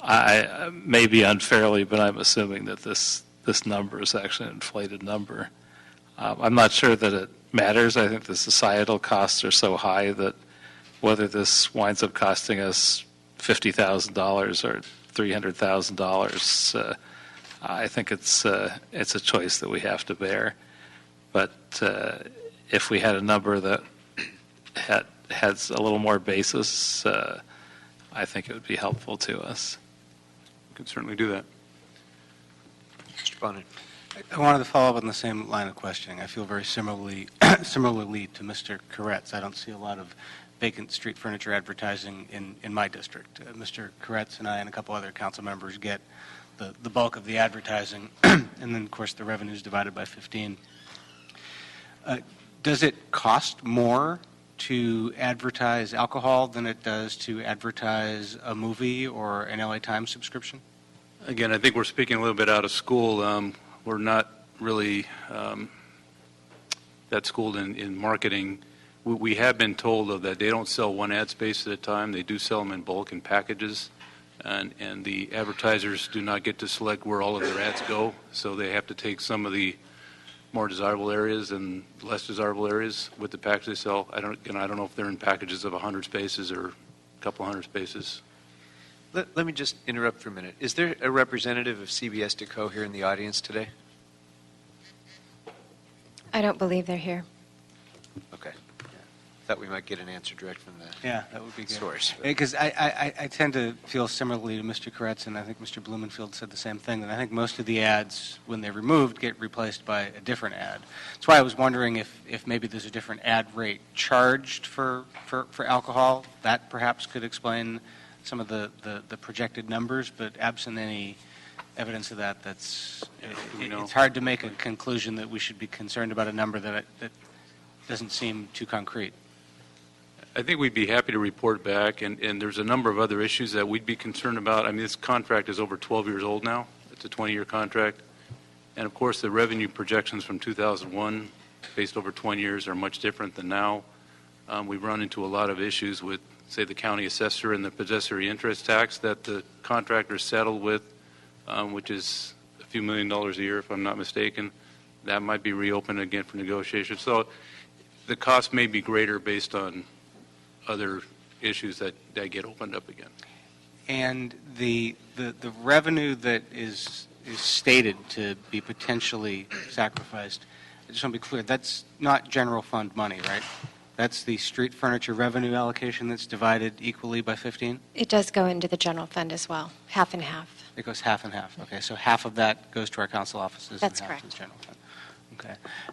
I may be unfairly, but I'm assuming that this number is actually an inflated number. I'm not sure that it matters. I think the societal costs are so high that whether this winds up costing us $50,000 or $300,000, I think it's a choice that we have to bear. But if we had a number that has a little more basis, I think it would be helpful to us. We can certainly do that. Mr. Bonin. I wanted to follow up on the same line of questioning. I feel very similarly to Mr. Koretz. I don't see a lot of vacant street furniture advertising in my district. Mr. Koretz and I and a couple other council members get the bulk of the advertising, and then, of course, the revenue is divided by 15. Does it cost more to advertise alcohol than it does to advertise a movie or an LA Times subscription? Again, I think we're speaking a little bit out of school. We're not really that schooled in marketing. We have been told, though, that they don't sell one ad space at a time. They do sell them in bulk in packages, and the advertisers do not get to select where all of their ads go, so they have to take some of the more desirable areas and less desirable areas with the package they sell. I don't know if they're in packages of 100 spaces or a couple hundred spaces. Let me just interrupt for a minute. Is there a representative of CBS Deco here in the audience today? I don't believe they're here. Okay. Thought we might get an answer direct from the Yeah, that would be good. source. Because I tend to feel similarly to Mr. Koretz, and I think Mr. Blumenfield said the same thing, that I think most of the ads, when they're removed, get replaced by a different ad. That's why I was wondering if maybe there's a different ad rate charged for alcohol. That perhaps could explain some of the projected numbers, but absent any evidence of that, it's hard to make a conclusion that we should be concerned about a number that doesn't seem too concrete. I think we'd be happy to report back, and there's a number of other issues that we'd be concerned about. I mean, this contract is over 12 years old now. It's a 20-year contract. And, of course, the revenue projections from 2001, based over 20 years, are much different than now. We've run into a lot of issues with, say, the county assessor and the possessory interest tax that the contractor settled with, which is a few $1 million a year, if I'm not mistaken. That might be reopened again for negotiation. So the cost may be greater based on other issues that get opened up again. And the revenue that is stated to be potentially sacrificed, I just want to be clear, that's not general fund money, right? That's the street furniture revenue allocation that's divided equally by 15? It does go into the general fund as well, half and half. It goes half and half. Okay, so half of that goes to our council offices That's and half to correct. the general fund.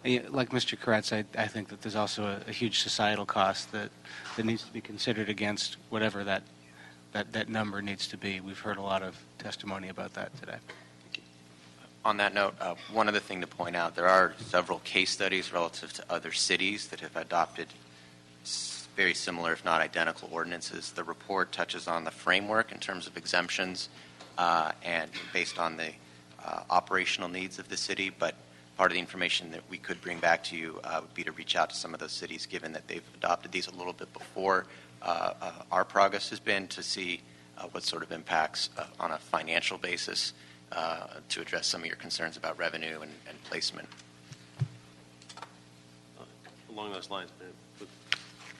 Okay. Like Mr. Koretz, I think that there's also a huge societal cost that needs to be considered against whatever that number needs to be. We've heard a lot of testimony about that today. On that note, one other thing to point out, there are several case studies relative to other cities that have adopted very similar, if not identical, ordinances. The report touches on the framework in terms of exemptions and based on the operational needs of the city, but part of the information that we could bring back to you would be to reach out to some of those cities, given that they've adopted these a little bit before our progress has been, to see what sort of impacts on a financial basis to address some of your concerns about revenue and placement. Along those lines,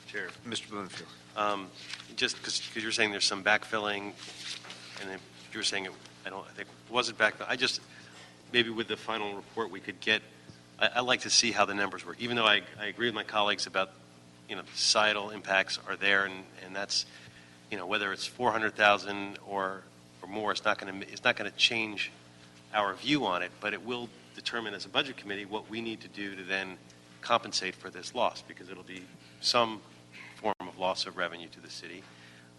Chair. Mr. Bloomfield. Just because you're saying there's some backfilling, and then you were saying I think it wasn't backfilling. Maybe with the final report we could get, I'd like to see how the numbers work. Even though I agree with my colleagues about, the societal impacts are there, and that's, whether it's 400,000 or more, it's not going to change our view on it, but it will determine as a budget committee what we need to do to then compensate for this loss, because it'll be some form of loss of revenue to the city,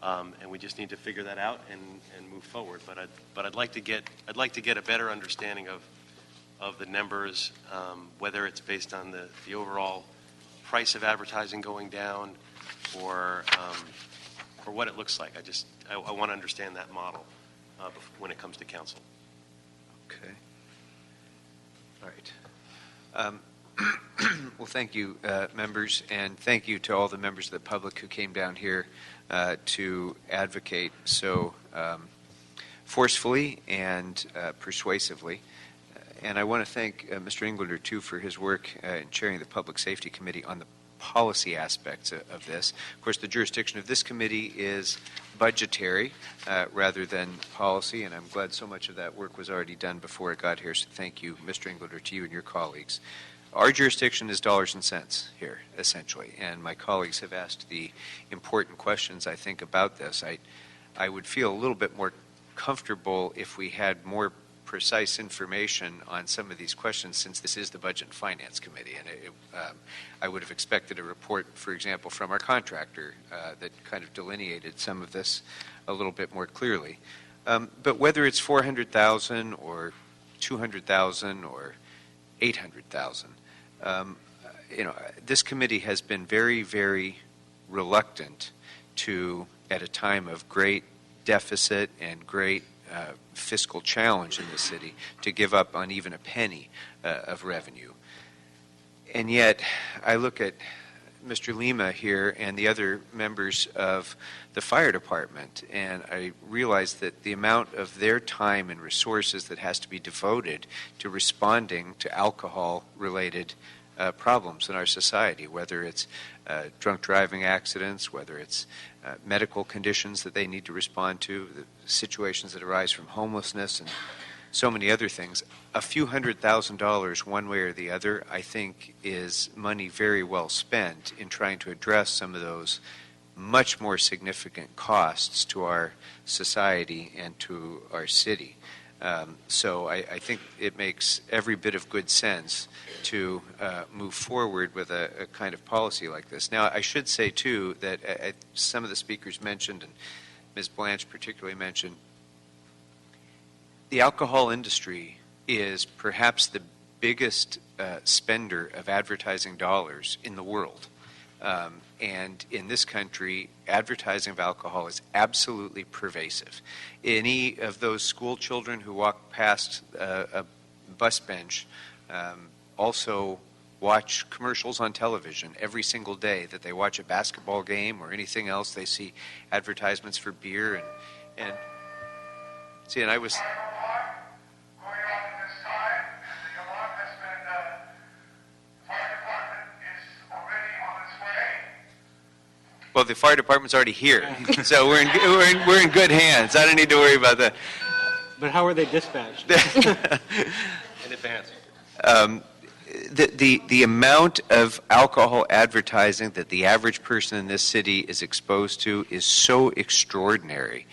and we just need to figure that out and move forward. But I'd like to get a better understanding of the numbers, whether it's based on the overall price of advertising going down, or what it looks like. I want to understand that model when it comes to council. Okay. All right. Well, thank you, members, and thank you to all the members of the public who came down here to advocate so forcefully and persuasively. And I want to thank Mr. Englander, too, for his work in chairing the Public Safety Committee on the policy aspects of this. Of course, the jurisdiction of this committee is budgetary rather than policy, and I'm glad so much of that work was already done before it got here, so thank you, Mr. Englander, to you and your colleagues. Our jurisdiction is dollars and cents here, essentially, and my colleagues have asked the important questions, I think, about this. I would feel a little bit more comfortable if we had more precise information on some of these questions, since this is the Budget and Finance Committee, and I would have expected a report, for example, from our contractor that kind of delineated some of this a little bit more clearly. But whether it's 400,000 or 200,000 or 800,000, this committee has been very, very reluctant to, at a time of great deficit and great fiscal challenge in the city, to give up on even a penny of revenue. And yet, I look at Mr. Lima here and the other members of the fire department, and I realize that the amount of their time and resources that has to be devoted to responding to alcohol-related problems in our society, whether it's drunk driving accidents, whether it's medical conditions that they need to respond to, the situations that arise from homelessness, and so many other things. A few $100,000 one way or the other, I think, is money very well spent in trying to address some of those much more significant costs to our society and to our city. So I think it makes every bit of good sense to move forward with a kind of policy like this. Now, I should say, too, that some of the speakers mentioned, and Ms. Blanche particularly mentioned, the alcohol industry is perhaps the biggest spender of advertising dollars in the world. And in this country, advertising of alcohol is absolutely pervasive. Any of those school children who walk past a bus bench also watch commercials on television every single day that they watch a basketball game or anything else. They see advertisements for beer and see, and I was... Well, the fire department's already here, so we're in good hands. I don't need to worry about that. But how are they dispatched? In advance. The amount of alcohol advertising that the average person in this city is exposed to is so extraordinary.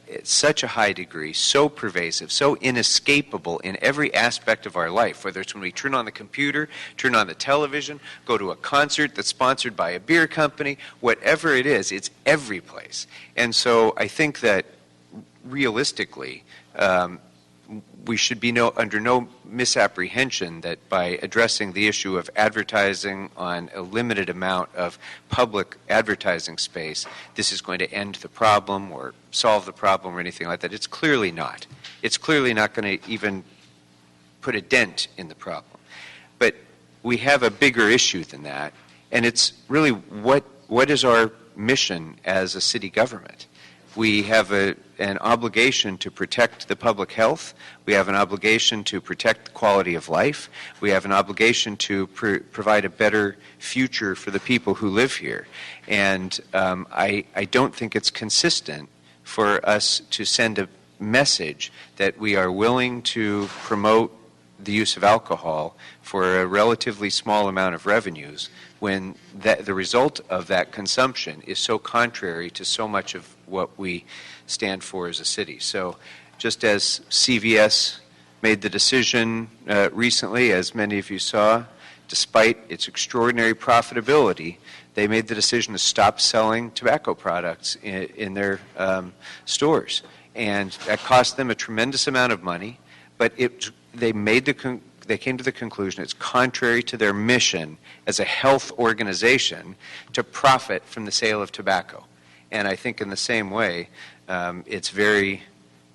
It's such a high degree, so pervasive, so inescapable in every aspect of our life, whether it's when we turn on the computer, turn on the television, go to a concert that's sponsored by a beer company, whatever it is, it's every place. And so I think that realistically, we should be under no misapprehension that by addressing the issue of advertising on a limited amount of public advertising space, this is going to end the problem or solve the problem or anything like that. It's clearly not. It's clearly not going to even put a dent in the problem. But we have a bigger issue than that, and it's really what is our mission as a city government? We have an obligation to protect the public health. We have an obligation to protect the quality of life. We have an obligation to provide a better future for the people who live here. And I don't think it's consistent for us to send a message that we are willing to promote the use of alcohol for a relatively small amount of revenues when the result of that consumption is so contrary to so much of what we stand for as a city. So just as CVS made the decision recently, as many of you saw, despite its extraordinary profitability, they made the decision to stop selling tobacco products in their stores. And that cost them a tremendous amount of money, but they came to the conclusion it's contrary to their mission as a health organization to profit from the sale of tobacco. And I think in the same way, it's very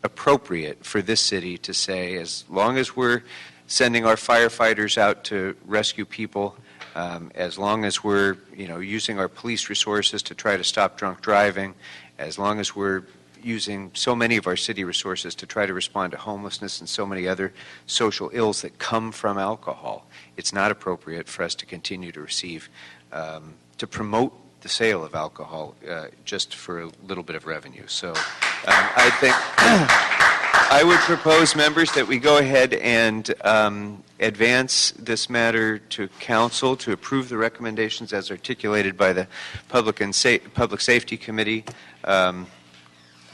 appropriate for this city to say, as long as we're sending our firefighters out to rescue people, as long as we're using our police resources to try to stop drunk driving, as long as we're using so many of our city resources to try to respond to homelessness and so many other social ills that come from alcohol, it's not appropriate for us to continue to to promote the sale of alcohol just for a little bit of revenue. So I think I would propose, members, that we go ahead and advance this matter to council to approve the recommendations as articulated by the Public Safety Committee,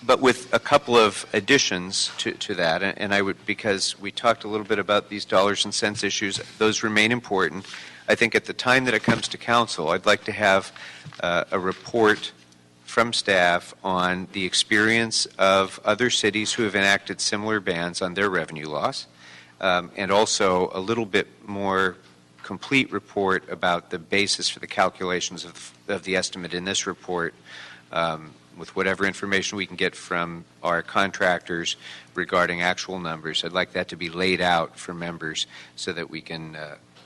but with a couple of additions to that. And I would, because we talked a little bit about these dollars and cents issues, those remain important. I think at the time that it comes to council, I'd like to have a report from staff on the experience of other cities who have enacted similar bans on their revenue loss, and also a little bit more complete report about the basis for the calculations of the estimate in this report, with whatever information we can get from our contractors regarding actual numbers. I'd like that to be laid out for members so that we can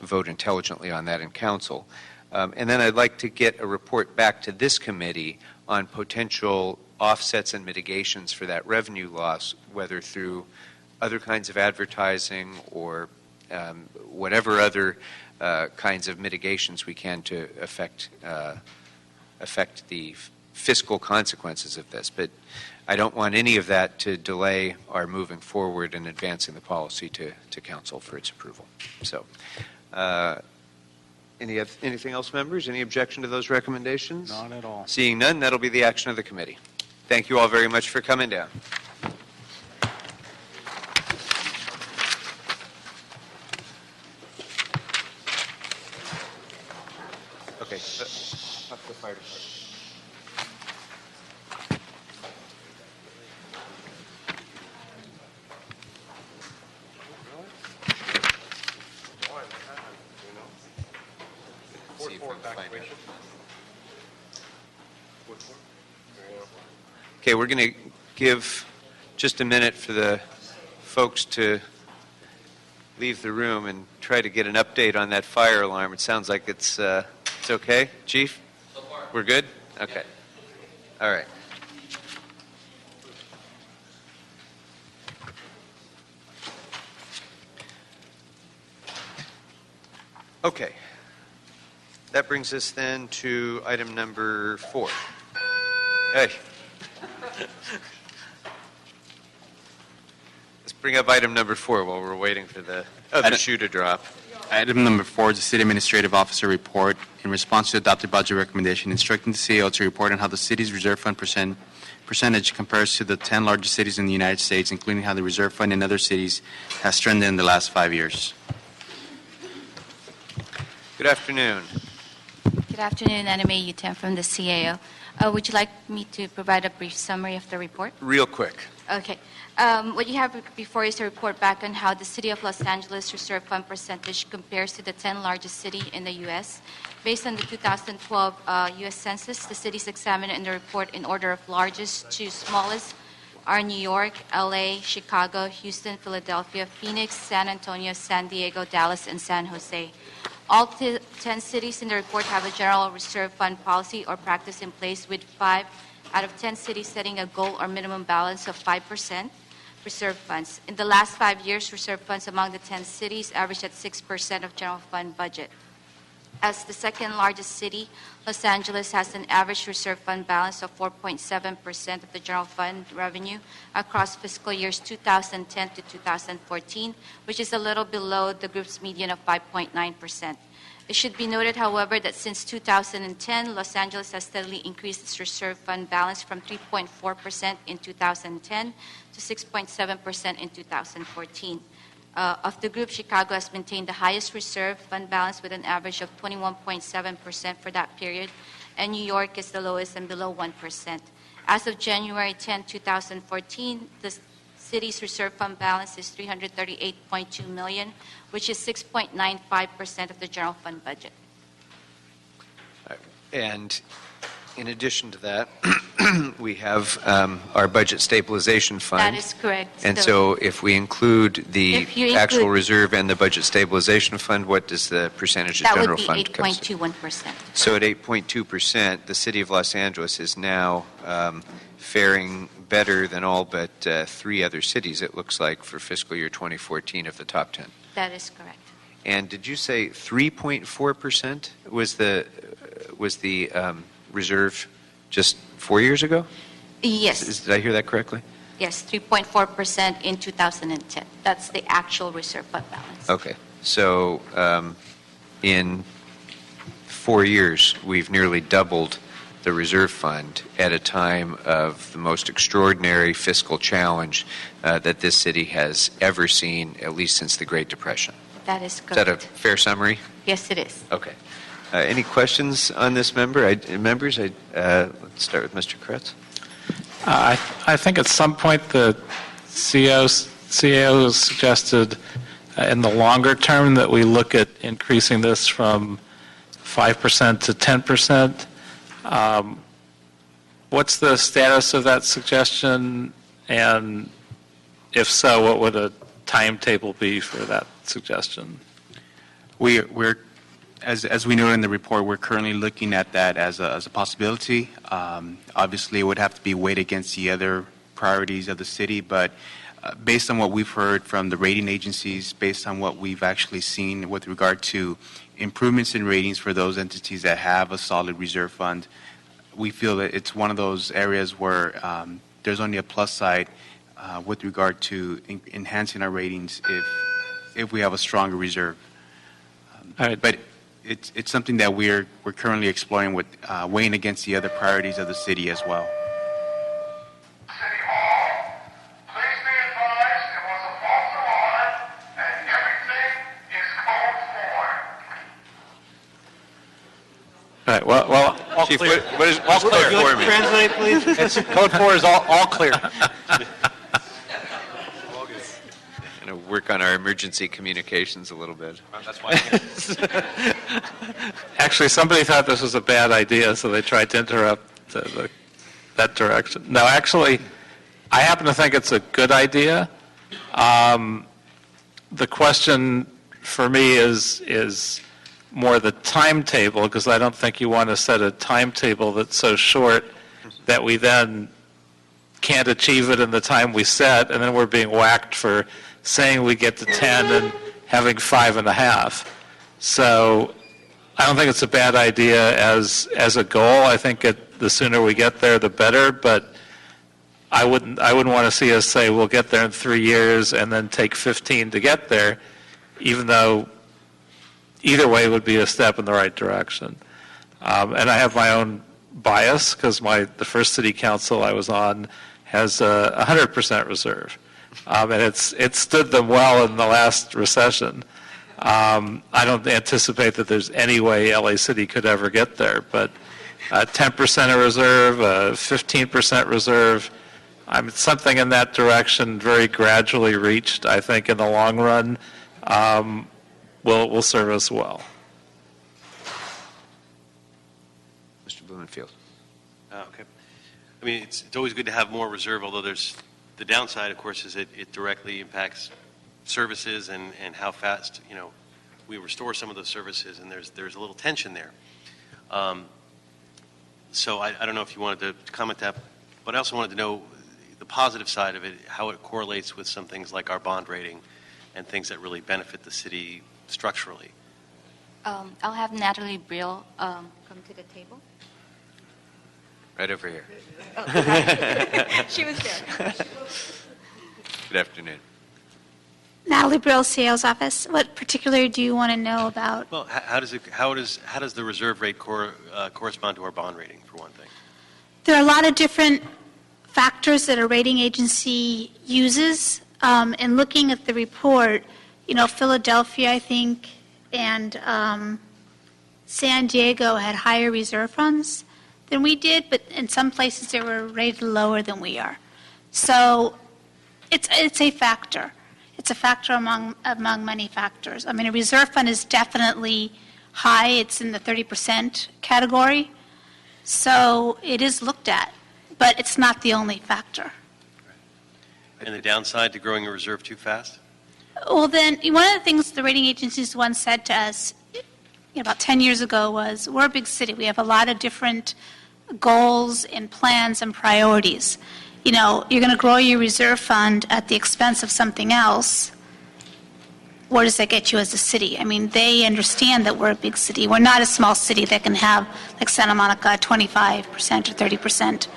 vote intelligently on that in council. And then I'd like to get a report back to this committee on potential offsets and mitigations for that revenue loss, whether through other kinds of advertising or whatever other kinds of mitigations we can to affect the fiscal consequences of this, but I don't want any of that to delay our moving forward and advancing the policy to council for its approval. So, anything else, members? Any objection to those recommendations? Not at all. Seeing none, that'll be the action of the committee. Thank you all very much for coming down. Okay, talk to the fire department. See if we can find it. Okay, we're going to give just a minute for the folks to leave the room and try to get an update on that fire alarm. It sounds like it's okay, Chief? So far. We're good? Okay. All right. Okay. That brings us then to item number 4. Hey. Let's bring up item number 4 while we're waiting for the other shoe to drop. Item number 4 is the City Administrative Officer report in response to adopted budget recommendation instructing the CEO to report on how the city's reserve fund percentage compares to the 10 largest cities in the United States, including how the reserve fund in other cities has trended in the last 5 years. Good afternoon. Good afternoon, Anime Utem from the CAO. Would you like me to provide a brief summary of the report? Real quick. Okay. What you have before is a report back on how the City of Los Angeles reserve fund percentage compares to the 10 largest cities in the U.S. Based on the 2012 U.S. Census, the cities examined in the report in order of largest to smallest are New York, L.A., Chicago, Houston, Philadelphia, Phoenix, San Antonio, San Diego, Dallas, and San Jose. All 10 cities in the report have a general reserve fund policy or practice in place, with 5 out of 10 cities setting a goal or minimum balance of 5% reserve funds. In the last 5 years, reserve funds among the 10 cities averaged at 6% of general fund budget. As the second largest city, Los Angeles has an average reserve fund balance of 4.7% of the general fund revenue across fiscal years 2010 to 2014, which is a little below the group's median of 5.9%. It should be noted, however, that since 2010, Los Angeles has steadily increased its reserve fund balance from 3.4% in 2010 to 6.7% in 2014. Of the group, Chicago has maintained the highest reserve fund balance with an average of 21.7% for that period, and New York is the lowest and below 1%. As of January 10, 2014, the city's reserve fund balance is $338.2 million, which is 6.95% of the general fund budget. And in addition to that, we have our budget stabilization fund. That is correct. And so if we include the actual include- reserve and the budget stabilization fund, what does the percentage of That general would be fund come to? 8.21%. So at 8.2%, the city of Los Angeles is now faring better than all but 3 other cities, it looks like, for fiscal year 2014 of the top 10. That is correct. And did you say 3.4% was the reserve just 4 years ago? Yes. Did I hear that correctly? Yes, 3.4% in 2010. That's the actual reserve fund balance. Okay. So in 4 years, we've nearly doubled the reserve fund at a time of the most extraordinary fiscal challenge that this city has ever seen, at least since the Great Depression. That is Is correct. that a fair summary? Yes, it is. Okay. Any questions on this members? Let's start with Mr. Kretz. I think at some point the CAO suggested in the longer term that we look at increasing this from 5% to 10%. What's the status of that suggestion? And if so, what would a timetable be for that suggestion? We're as we know in the report, we're currently looking at that as a possibility. Obviously, it would have to be weighed against the other priorities of the city, but based on what we've heard from the rating agencies, based on what we've actually seen with regard to improvements in ratings for those entities that have a solid reserve fund, we feel that it's one of those areas where there's only a plus side with regard to enhancing our ratings if we have a stronger reserve. But it's something that we're currently exploring with weighing against the other priorities of the city as well. All right, well, all Chief, clear. what's All clear clear. for me? Translate, please. It's, code 4 is all clear. Going to work on our emergency communications a little bit. That's why. Actually, somebody thought this was a bad idea, so they tried to interrupt that direction. No, actually, I happen to think it's a good idea. The question for me is more the timetable, because I don't think you want to set a timetable that's so short that we then can't achieve it in the time we set, and then we're being whacked for saying we get to 10 and having 5.5. So I don't think it's a bad idea as a goal. I think the sooner we get there, the better, but I wouldn't want to see us say we'll get there in 3 years and then take 15 to get there, even though either way would be a step in the right direction. And I have my own bias because the first city council I was on has a 100% reserve. And it stood them well in the last recession. I don't anticipate that there's any way LA City could ever get there, but 10% of reserve, 15% reserve, something in that direction, very gradually reached, I think, in the long run, will serve us well. Mr. Blumenfield. Okay. I mean, it's always good to have more reserve, although there's the downside, of course, is it directly impacts services and how fast, we restore some of those services, and there's a little tension there. So I don't know if you wanted to comment that, but I also wanted to know the positive side of it, how it correlates with some things like our bond rating and things that really benefit the city structurally. I'll have Natalie Brill come to the table. Right over here. Oh, she was there. Good afternoon. Natalie Brill, Sales Office. What particularly do you want to know about? Well, how does the reserve rate correspond to our bond rating, for one thing? There are a lot of different factors that a rating agency uses. In looking at the report, Philadelphia, I think, and San Diego had higher reserve funds than we did, but in some places they were rated lower than we are. So it's a factor. It's a factor among many factors. I mean, a reserve fund is definitely high. It's in the 30% category. So it is looked at, but it's not the only factor. And the downside to growing a reserve too fast? Well, then, one of the things the rating agencies once said to us about 10 years ago was, we're a big city. We have a lot of different goals and plans and priorities. You're going to grow your reserve fund at the expense of something else. Where does that get you as a city? I mean, they understand that we're a big city. We're not a small city that can have, like Santa Monica, 25% or 30%.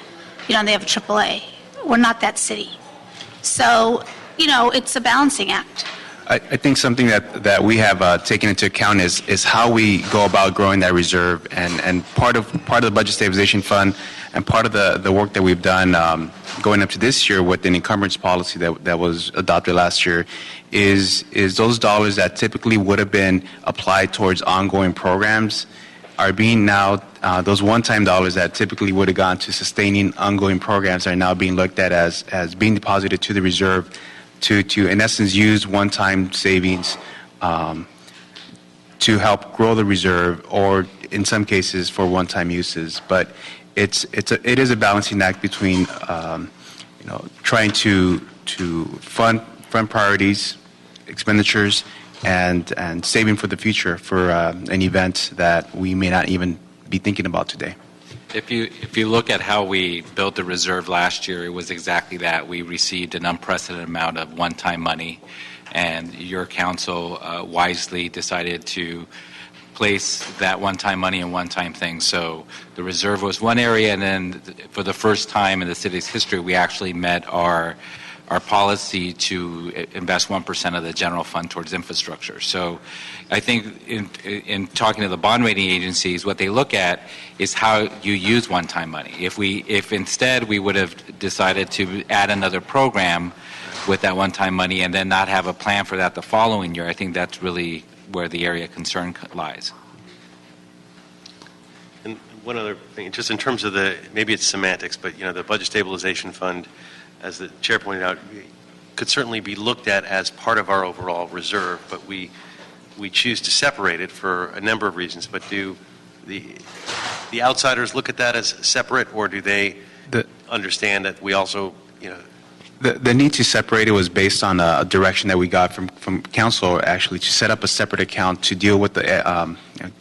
They have a AAA. We're not that city. So, it's a balancing act. I think something that we have taken into account is how we go about growing that reserve, and part of the budget stabilization fund and part of the work that we've done going up to this year with an encumbrance policy that was adopted last year is those dollars that typically would have been applied towards ongoing programs are being now, those one-time dollars that typically would have gone to sustaining ongoing programs are now being looked at as being deposited to the reserve to in essence use one-time savings to help grow the reserve, or in some cases for one-time uses. But it is a balancing act between trying to fund priorities, expenditures, and saving for the future for an event that we may not even be thinking about today. If you look at how we built the reserve last year, it was exactly that. We received an unprecedented amount of one-time money, and your council wisely decided to place that one-time money in one-time things. So the reserve was one area, and then for the first time in the city's history, we actually met our policy to invest 1% of the general fund towards infrastructure. So I think in talking to the bond rating agencies, what they look at is how you use one-time money. If instead we would have decided to add another program with that one-time money and then not have a plan for that the following year, I think that's really where the area of concern lies. And one other thing, just in terms of maybe it's semantics, but the Budget Stabilization Fund, as the chair pointed out, could certainly be looked at as part of our overall reserve, but we choose to separate it for a number of reasons. But do the outsiders look at that as separate, or do they understand that we also, The need to separate it was based on a direction that we got from council, actually, to set up a separate account to deal with the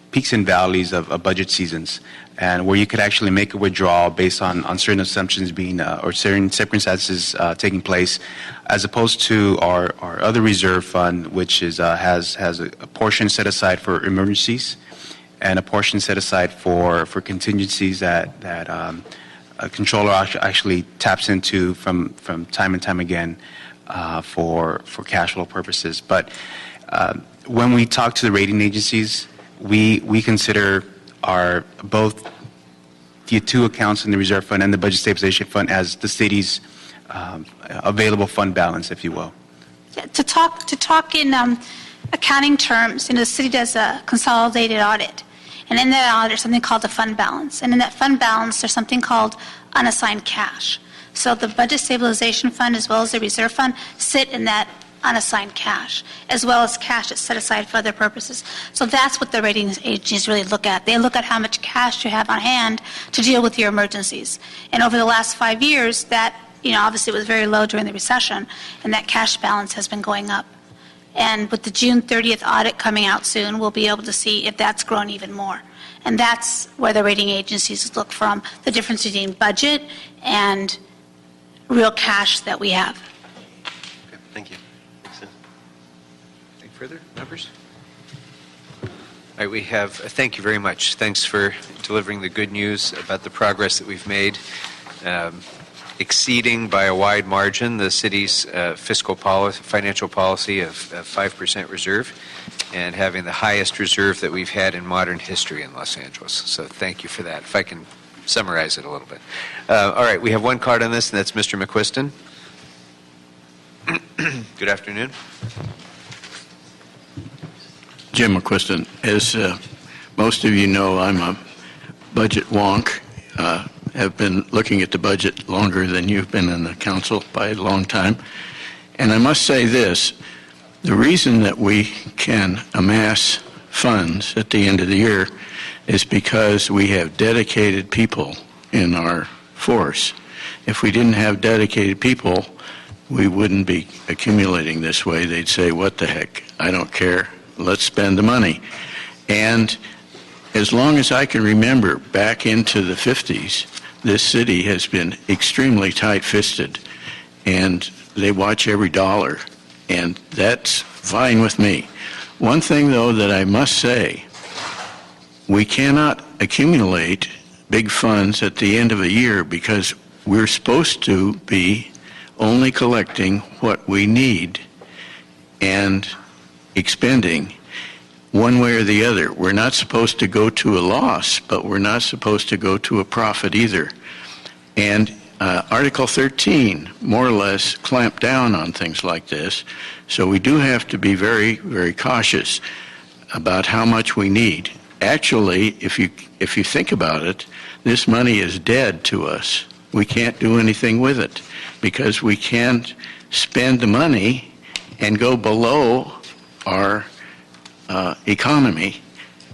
peaks and valleys of budget seasons, and where you could actually make a withdrawal based on certain assumptions being or certain circumstances taking place, as opposed to our other reserve fund, which has a portion set aside for emergencies and a portion set aside for contingencies that a controller actually taps into from time and time again for cash flow purposes. But when we talk to the rating agencies, we consider both the two accounts in the reserve fund and the budget stabilization fund as the city's available fund balance, if you will. Yeah, to talk in accounting terms, the city does a consolidated audit. And in that audit, there's something called the fund balance. And in that fund balance, there's something called unassigned cash. So the Budget Stabilization Fund, as well as the Reserve Fund, sit in that unassigned cash, as well as cash that's set aside for other purposes. So that's what the rating agencies really look at. They look at how much cash you have on hand to deal with your emergencies. And over the last 5 years, that, obviously was very low during the recession, and that cash balance has been going up. And with the June 30th audit coming out soon, we'll be able to see if that's grown even more. And that's where the rating agencies look from, the difference between budget and real cash that we have. Okay, thank you. Any further, members? All right, thank you very much. Thanks for delivering the good news about the progress that we've made. Exceeding by a wide margin the city's financial policy of 5% reserve, and having the highest reserve that we've had in modern history in Los Angeles. So thank you for that. If I can summarize it a little bit. All right, we have one card on this, and that's Mr. McQuiston. Good afternoon. Jim McQuiston. As most of you know, I'm a budget wonk. Have been looking at the budget longer than you've been in the council by a long time. And I must say this, the reason that we can amass funds at the end of the year is because we have dedicated people in our force. If we didn't have dedicated people, we wouldn't be accumulating this way. They'd say, what the heck, I don't care, let's spend the money. And as long as I can remember, back into the 50s, this city has been extremely tight-fisted, and they watch every dollar, and that's fine with me. One thing, though, that I must say, we cannot accumulate big funds at the end of a year because we're supposed to be only collecting what we need and expending one way or the other. We're not supposed to go to a loss, but we're not supposed to go to a profit either. And Article 13 more or less clamped down on things like this, so we do have to be very, very cautious about how much we need. Actually, if you think about it, this money is dead to us. We can't do anything with it because we can't spend the money and go below our economy,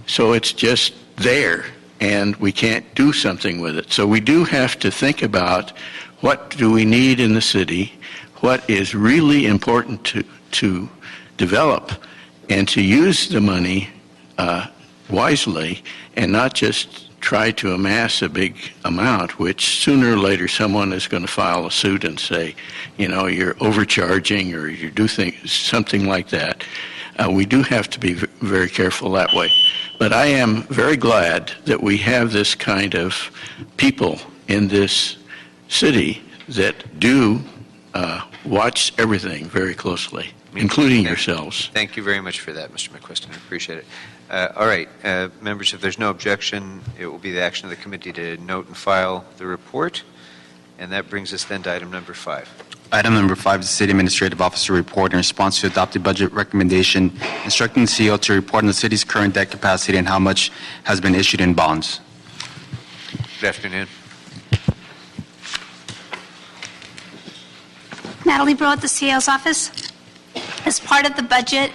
so it's just there and we can't do something with it. So we do have to think about what do we need in the city, what is really important to develop, and to use the money wisely and not just try to amass a big amount, which sooner or later someone is going to file a suit and say, you're overcharging or you do something like that. We do have to be very careful that way. But I am very glad that we have this kind of people in this city that do watch everything very closely, including yourselves. Thank you very much for that, Mr. McQuiston. I appreciate it. All right, members, if there's no objection, it will be the action of the committee to note and file the report. And that brings us then to item number 5. Item number 5 is the City Administrative Officer report in response to adopted budget recommendation instructing the CEO to report on the city's current debt capacity and how much has been issued in bonds. Good afternoon. Natalie Breaux at the CEO's office. As part of the budget,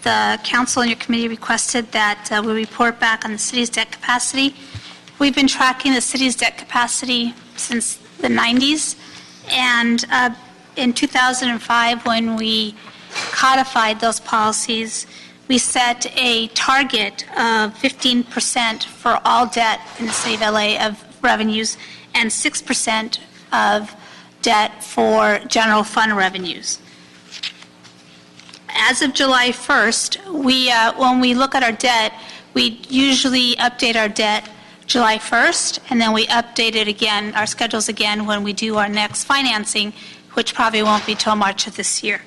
the council and your committee requested that we report back on the city's debt capacity. We've been tracking the city's debt capacity since the 90s, and in 2005, when we codified those policies, we set a target of 15% for all debt in the city of LA of revenues and 6% of debt for general fund revenues. As of July 1st, when we look at our debt, we usually update our debt July 1st, and then we update it again, our schedules again, when we do our next financing, which probably won't be till March of this year.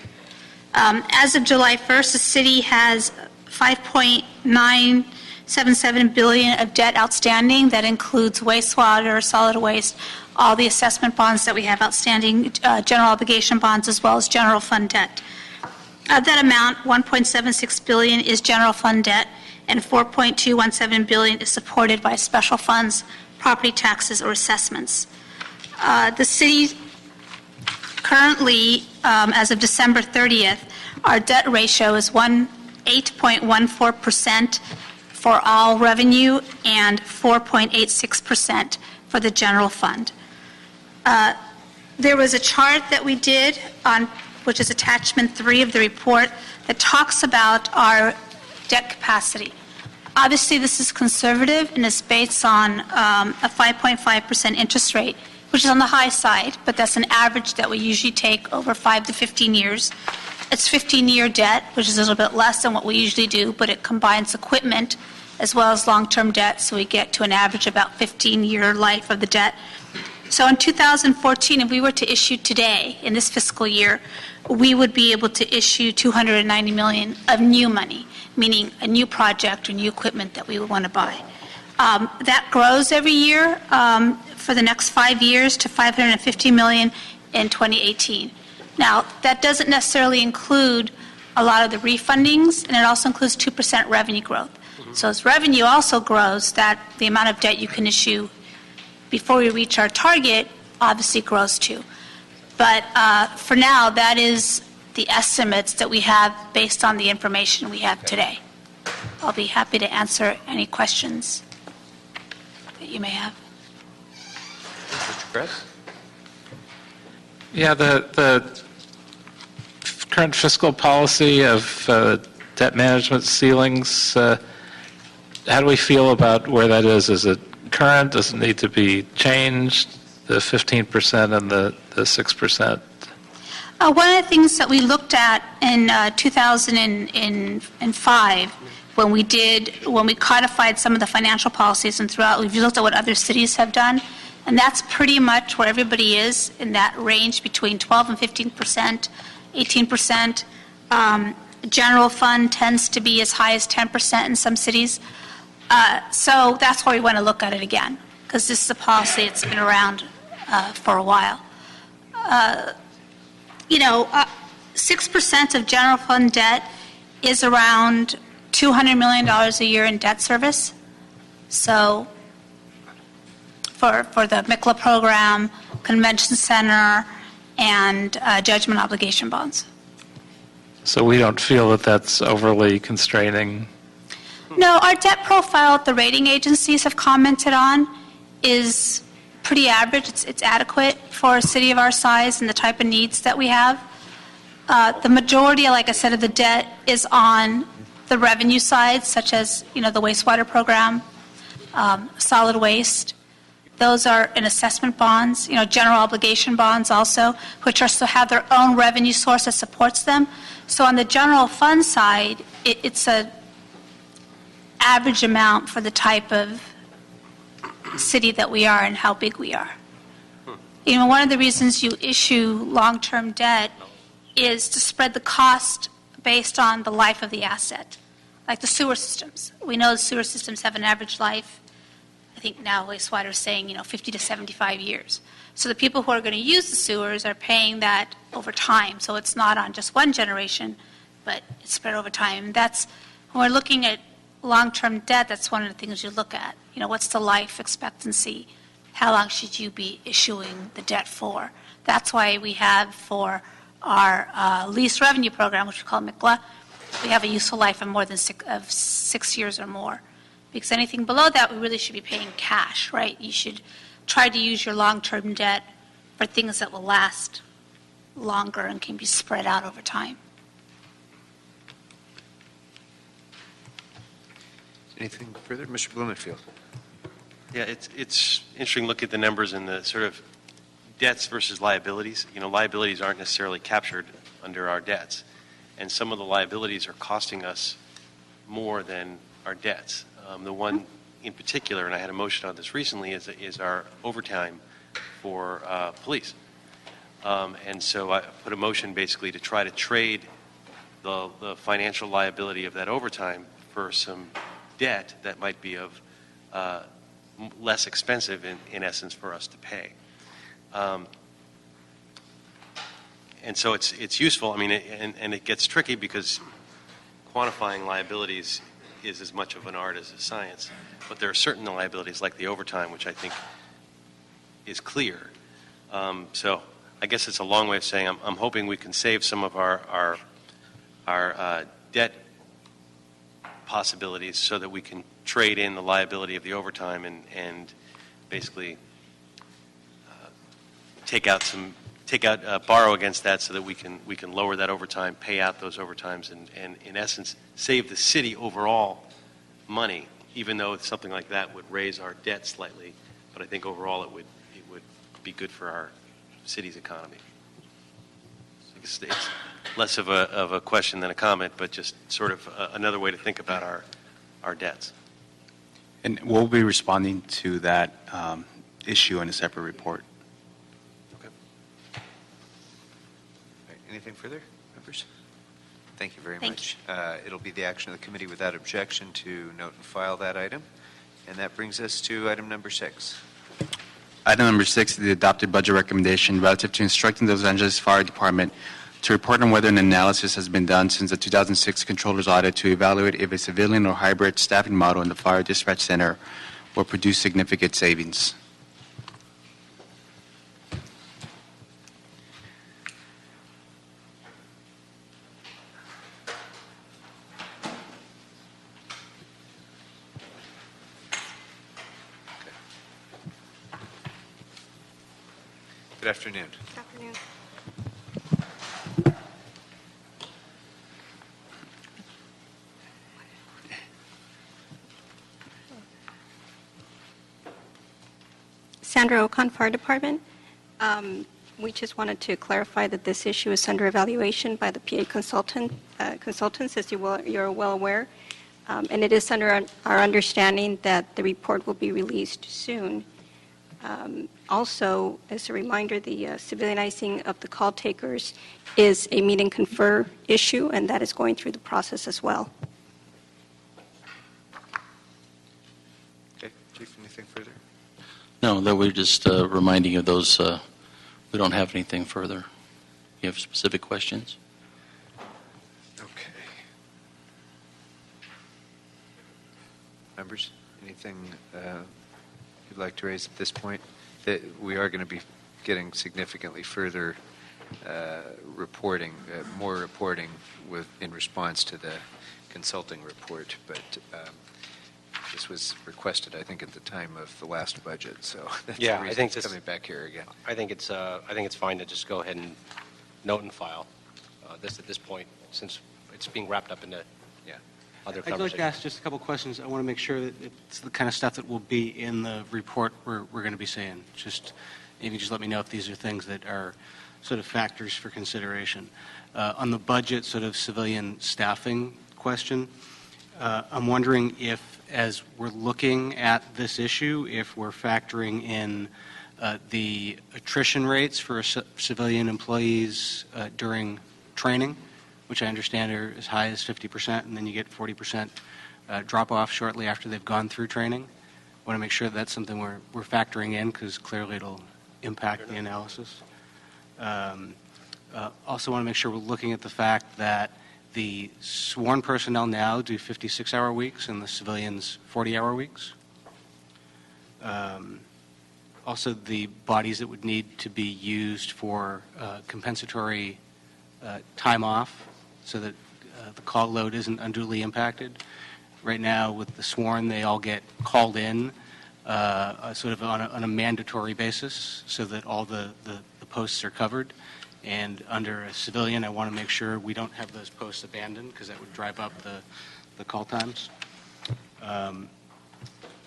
As of July 1st, the city has $5.977 billion of debt outstanding. That includes wastewater, solid waste, all the assessment bonds that we have outstanding, general obligation bonds, as well as general fund debt. Of that amount, $1.76 billion is general fund debt, and $4.217 billion is supported by special funds, property taxes, or assessments. The city currently, as of December 30th, our debt ratio is 8.14% for all revenue and 4.86% for the general fund. There was a chart that we did on, which is attachment 3 of the report, that talks about our debt capacity. Obviously, this is conservative and is based on a 5.5% interest rate, which is on the high side, but that's an average that we usually take over 5 to 15 years. It's 15-year debt, which is a little bit less than what we usually do, but it combines equipment as well as long-term debt, so we get to an average about 15-year life of the debt. So in 2014, if we were to issue today, in this fiscal year, we would be able to issue $290 million of new money, meaning a new project or new equipment that we would want to buy. That grows every year for the next 5 years to $550 million in 2018. Now, that doesn't necessarily include a lot of the refundings, and it also includes 2% revenue growth. So as revenue also grows, that the amount of debt you can issue before we reach our target obviously grows too. But for now, that is the estimates that we have based on the information we have today. I'll be happy to answer any questions that you may have. Mr. Kress? Yeah, the current fiscal policy of debt management ceilings, how do we feel about where that is? Is it current? Does it need to be changed? The 15% and the 6%? One of the things that we looked at in 2005 when we codified some of the financial policies and throughout, we've looked at what other cities have done, and that's pretty much where everybody is in that range between 12 and 15%, 18%. General fund tends to be as high as 10% in some cities. So that's why we want to look at it again, because this is a policy that's been around for a while. 6% of general fund debt is around $200 million a year in debt service. So for the MICLA program, convention center, and judgment obligation bonds. So we don't feel that that's overly constraining? No, our debt profile that the rating agencies have commented on is pretty average. It's adequate for a city of our size and the type of needs that we have. The majority, like I said, of the debt is on the revenue side, such as the wastewater program, solid waste. Those are in assessment bonds, general obligation bonds also, which also have their own revenue source that supports them. So on the general fund side, it's a average amount for the type of city that we are and how big we are. One of the reasons you issue long-term debt is to spread the cost based on the life of the asset, like the sewer systems. We know the sewer systems have an average life, I think now wastewater is saying, 50 to 75 years. So the people who are going to use the sewers are paying that over time. So it's not on just one generation, but it's spread over time. And that's, when we're looking at long-term debt, that's one of the things you look at. What's the life expectancy? How long should you be issuing the debt for? That's why we have for our lease revenue program, which we call MICLA, we have a useful life of more than 6 years or more. Because anything below that, we really should be paying cash, right? You should try to use your long-term debt for things that will last longer and can be spread out over time. Anything further? Mr. Blumenfield. Yeah, it's interesting to look at the numbers and the sort of debts versus liabilities. Liabilities aren't necessarily captured under our debts. And some of the liabilities are costing us more than our debts. The one in particular, and I had a motion on this recently, is our overtime for police. And so I put a motion basically to try to trade the financial liability of that overtime for some debt that might be of less expensive in essence for us to pay. And so it's useful. I mean, and it gets tricky because quantifying liabilities is as much of an art as a science. But there are certain liabilities like the overtime, which I think is clear. So I guess it's a long way of saying I'm hoping we can save some of our debt possibilities so that we can trade in the liability of the overtime and basically borrow against that so that we can lower that overtime, pay out those overtimes, and in essence save the city overall money. Even though something like that would raise our debt slightly, but I think overall it would be good for our city's economy. It's less of a question than a comment, but just sort of another way to think about our debts. And we'll be responding to that issue in a separate report. Okay. All right, anything further, members? Thank you very much. It'll be the action of the committee without objection to note and file that item. And that brings us to item number 6. Item number 6 is the adopted budget recommendation relative to instructing the Los Angeles Fire Department to report on whether an analysis has been done since the 2006 controller's audit to evaluate if a civilian or hybrid staffing model in the Fire Dispatch Center will produce significant savings. Good afternoon. Good afternoon. Sandra Ocon, Fire Department. We just wanted to clarify that this issue is under evaluation by the PA consultants, as you're well aware. And it is under our understanding that the report will be released soon. Also, as a reminder, the civilianizing of the call takers is a meet and confer issue, and that is going through the process as well. Okay, Chief, anything further? No, that we're just reminding of those. We don't have anything further. You have specific questions? Okay. Members, anything you'd like to raise at this point? That we are going to be getting significantly further reporting, more reporting in response to the consulting report, but this was requested, I think, at the time of the last budget, so that's the reason I think it's coming back here again. I think it's fine to just go ahead and note and file this at this point, since it's being wrapped up in the. Yeah. other I'd like conversation. to ask just a couple questions. I want to make sure that it's the kind of stuff that will be in the report we're going to be saying. Just, maybe just let me know if these are things that are sort of factors for consideration. On the budget, sort of civilian staffing question, I'm wondering if, as we're looking at this issue, if we're factoring in the attrition rates for civilian employees during training, which I understand are as high as 50%, and then you get 40% drop-off shortly after they've gone through training. I want to make sure that's something we're factoring in, because clearly it'll impact the analysis. Also want to make sure we're looking at the fact that the sworn personnel now do 56-hour weeks and the civilians 40-hour weeks. Also, the bodies that would need to be used for compensatory time off so that the call load isn't unduly impacted. Right now, with the sworn, they all get called in sort of on a mandatory basis so that all the posts are covered. And under a civilian, I want to make sure we don't have those posts abandoned, because that would drive up the call times.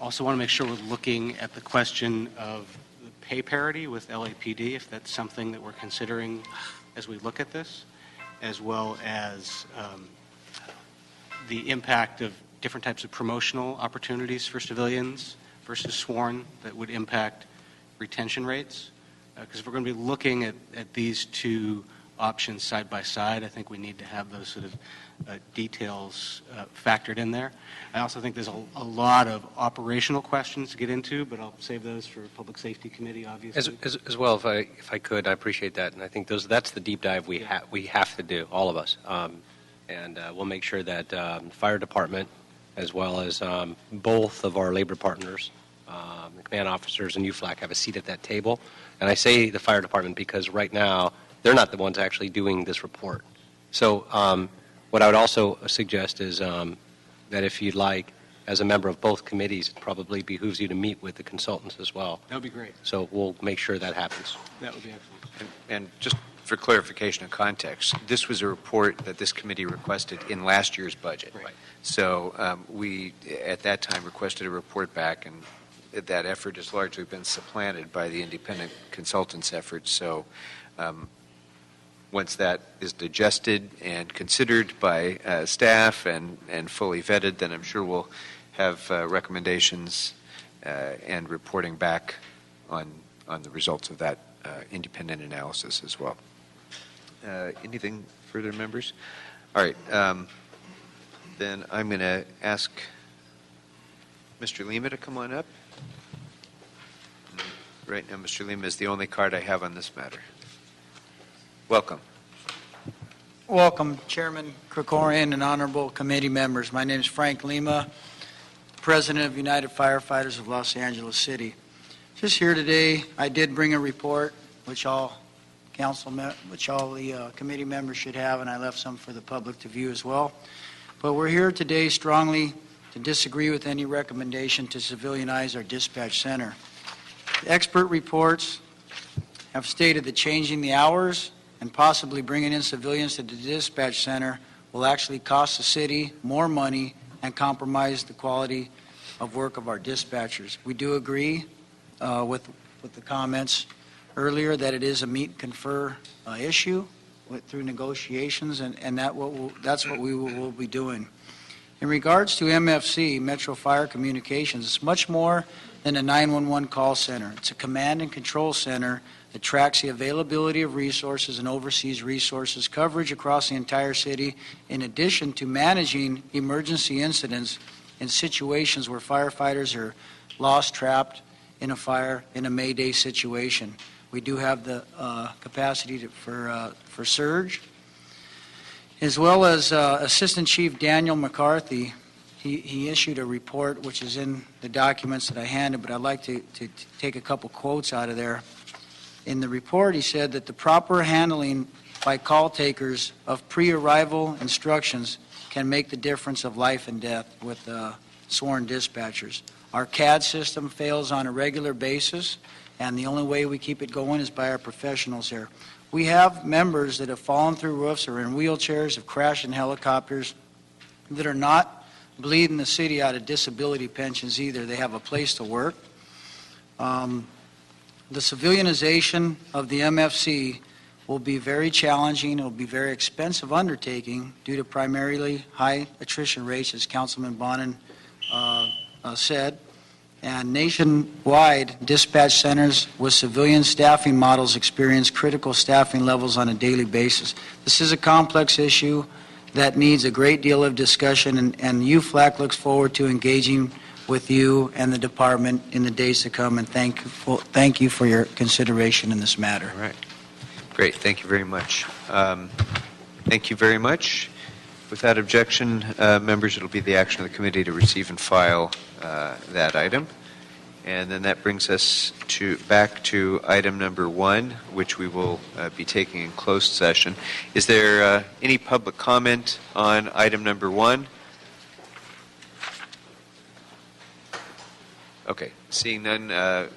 Also want to make sure we're looking at the question of the pay parity with LAPD, if that's something that we're considering as we look at this, as well as the impact of different types of promotional opportunities for civilians versus sworn that would impact retention rates. Because if we're going to be looking at these two options side by side, I think we need to have those sort of details factored in there. I also think there's a lot of operational questions to get into, but I'll save those for Public Safety Committee, obviously. As well, if I could, I appreciate that, and I think that's the deep dive we have to do, all of us, and we'll make sure that the fire department, as well as both of our labor partners, the command officers and UFLAC, have a seat at that table. And I say the fire department because right now they're not the ones actually doing this report. So what I would also suggest is that if you'd like, as a member of both committees, it probably behooves you to meet with the consultants as well. That would be great. So we'll make sure that happens. That would be excellent. And just for clarification of context, this was a report that this committee requested in last year's budget. Right. So we, at that time, requested a report back, and that effort has largely been supplanted by the independent consultants' efforts. So once that is digested and considered by staff and fully vetted, then I'm sure we'll have recommendations and reporting back on the results of that independent analysis as well. Anything further, members? All right. Then I'm going to ask Mr. Lima to come on up. Right now, Mr. Lima is the only card I have on this matter. Welcome. Welcome, Chairman Krikorian and honorable committee members. My name is Frank Lima, President of United Firefighters of Los Angeles City. Just here today, I did bring a report, which all the committee members should have, and I left some for the public to view as well. But we're here today strongly to disagree with any recommendation to civilianize our dispatch center. The expert reports have stated that changing the hours and possibly bringing in civilians to the dispatch center will actually cost the city more money and compromise the quality of work of our dispatchers. We do agree with the comments earlier that it is a meet and confer issue through negotiations, and that's what we will be doing. In regards to MFC, Metro Fire Communications, it's much more than a 911 call center. It's a command and control center that tracks the availability of resources and oversees resources coverage across the entire city, in addition to managing emergency incidents in situations where firefighters are lost, trapped in a fire, in a Mayday situation. We do have the capacity for surge, as well as Assistant Chief Daniel McCarthy. He issued a report, which is in the documents that I handed, but I'd like to take a couple quotes out of there. In the report, he said that the proper handling by call takers of pre-arrival instructions can make the difference of life and death with sworn dispatchers. Our CAD system fails on a regular basis, and the only way we keep it going is by our professionals here. We have members that have fallen through roofs or in wheelchairs, have crashed in helicopters, that are not bleeding the city out of disability pensions either. They have a place to work. The civilianization of the MFC will be very challenging. It will be a very expensive undertaking due to primarily high attrition rates, as Councilman Bonin said. And nationwide, dispatch centers with civilian staffing models experience critical staffing levels on a daily basis. This is a complex issue that needs a great deal of discussion, and UFLAC looks forward to engaging with you and the department in the days to come, and thank you for your consideration in this matter. All right. Great. Thank you very much. Thank you very much. Without objection, members, it'll be the action of the committee to receive and file that item. And then that brings us back to item number 1, which we will be taking in closed session. Is there any public comment on item number 1? Okay. Seeing none,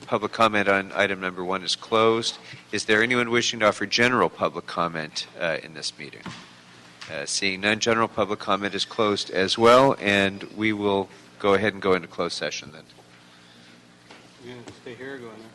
public comment on item number 1 is closed. Is there anyone wishing to offer general public comment in this meeting? Seeing none, general public comment is closed as well, and we will go ahead and go into closed session then. You're going to stay here or go in there?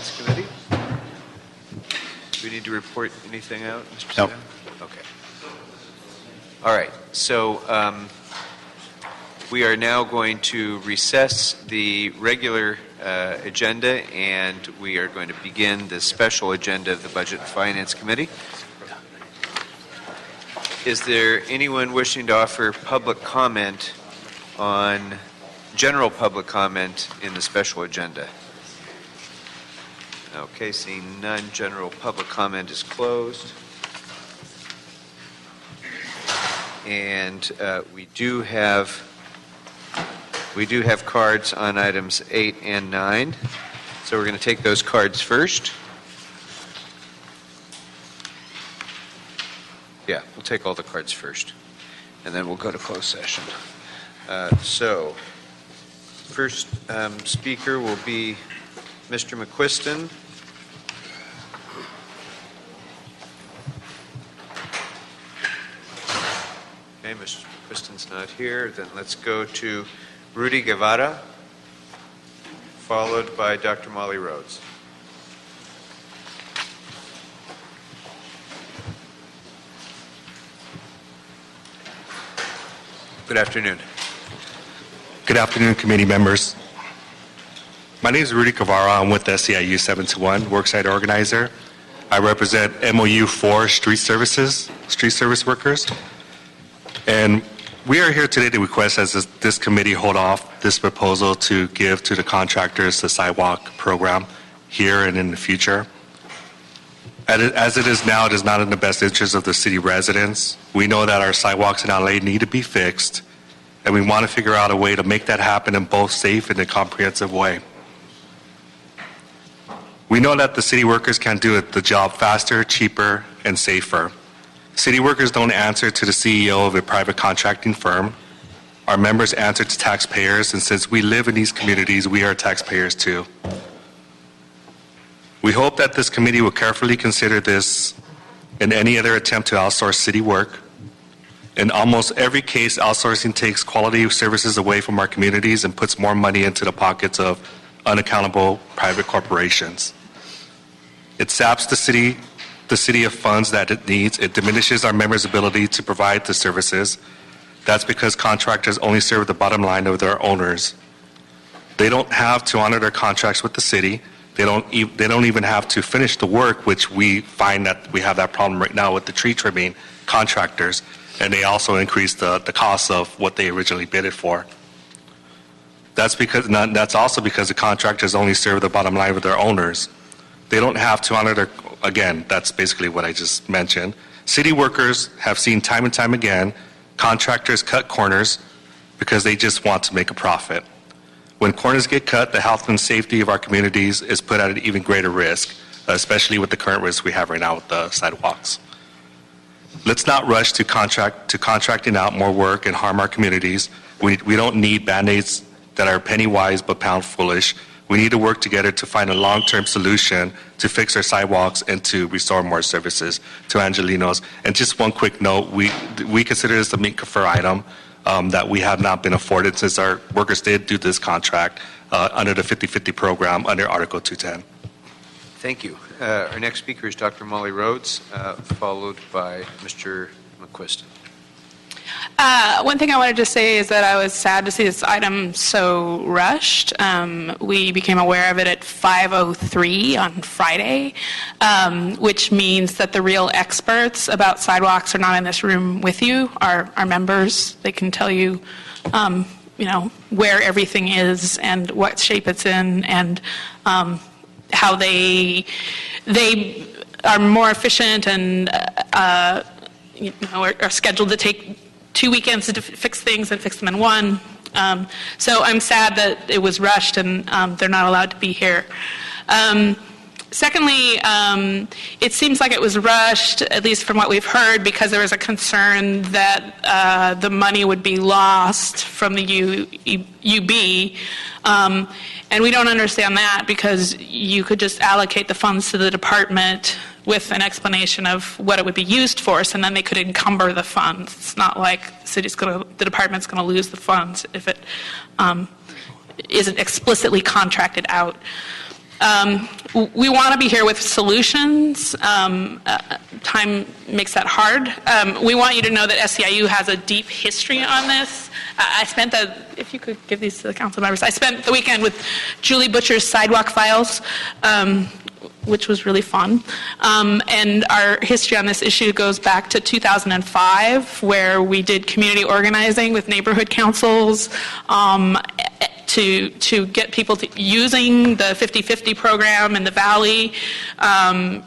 Finance Committee. Do we need to report anything out, Mr. No. Sam? Okay. All right. So we are now going to recess the regular agenda, and we are going to begin the special agenda of the Budget and Finance Committee. Is there anyone wishing to offer public comment on general public comment in the special agenda? Okay, seeing none, general public comment is closed. And we do have cards on items 8 and 9. So we're going to take those cards first. Yeah, we'll take all the cards first, and then we'll go to closed session. So, first speaker will be Mr. McQuiston. Okay, Mr. McQuiston's not here. Then let's go to Rudy Guevara, followed by Dr. Molly Rhodes. Good afternoon. Good afternoon, committee members. My name is Rudy Guevara. I'm with SEIU 721, worksite organizer. I represent MOU 4 street service workers. And we are here today to request as this committee hold off this proposal to give to the contractors the sidewalk program here and in the future. As it is now, it is not in the best interest of the city residents. We know that our sidewalks in LA need to be fixed, and we want to figure out a way to make that happen in both safe and a comprehensive way. We know that the city workers can do the job faster, cheaper, and safer. City workers don't answer to the CEO of a private contracting firm. Our members answer to taxpayers, and since we live in these communities, we are taxpayers too. We hope that this committee will carefully consider this and any other attempt to outsource city work. In almost every case, outsourcing takes quality services away from our communities and puts more money into the pockets of unaccountable private corporations. It saps the city of funds that it needs. It diminishes our members' ability to provide the services. That's because contractors only serve the bottom line of their owners. They don't have to honor their contracts with the city. They don't even have to finish the work, which we find that we have that problem right now with the tree trimming contractors, and they also increase the cost of what they originally bid it for. That's also because the contractors only serve the bottom line of their owners. They don't have to honor their, again, that's basically what I just mentioned. City workers have seen time and time again contractors cut corners because they just want to make a profit. When corners get cut, the health and safety of our communities is put at an even greater risk, especially with the current risk we have right now with the sidewalks. Let's not rush to contracting out more work and harm our communities. We don't need Band-Aids that are penny wise but pound foolish. We need to work together to find a long-term solution to fix our sidewalks and to restore more services to Angelenos. And just one quick note, we consider this a meet confer item that we have not been afforded since our workers did do this contract under the 50/50 program under Article 210. Thank you. Our next speaker is Dr. Molly Rhodes, followed by Mr. McQuiston. One thing I wanted to say is that I was sad to see this item so rushed. We became aware of it at 5:03 on Friday, which means that the real experts about sidewalks are not in this room with you, our members. They can tell you, where everything is and what shape it's in and how they are more efficient and are scheduled to take 2 weekends to fix things and fix them in one. So I'm sad that it was rushed and they're not allowed to be here. Secondly, it seems like it was rushed, at least from what we've heard, because there was a concern that the money would be lost from the UB. And we don't understand that because you could just allocate the funds to the department with an explanation of what it would be used for, and then they could encumber the funds. It's not like the department's going to lose the funds if it isn't explicitly contracted out. We want to be here with solutions. Time makes that hard. We want you to know that SEIU has a deep history on this. If you could give these to the council members, I spent the weekend with Julie Butcher's Sidewalk Files, which was really fun. And our history on this issue goes back to 2005, where we did community organizing with neighborhood councils to get people to using the 50/50 program in the Valley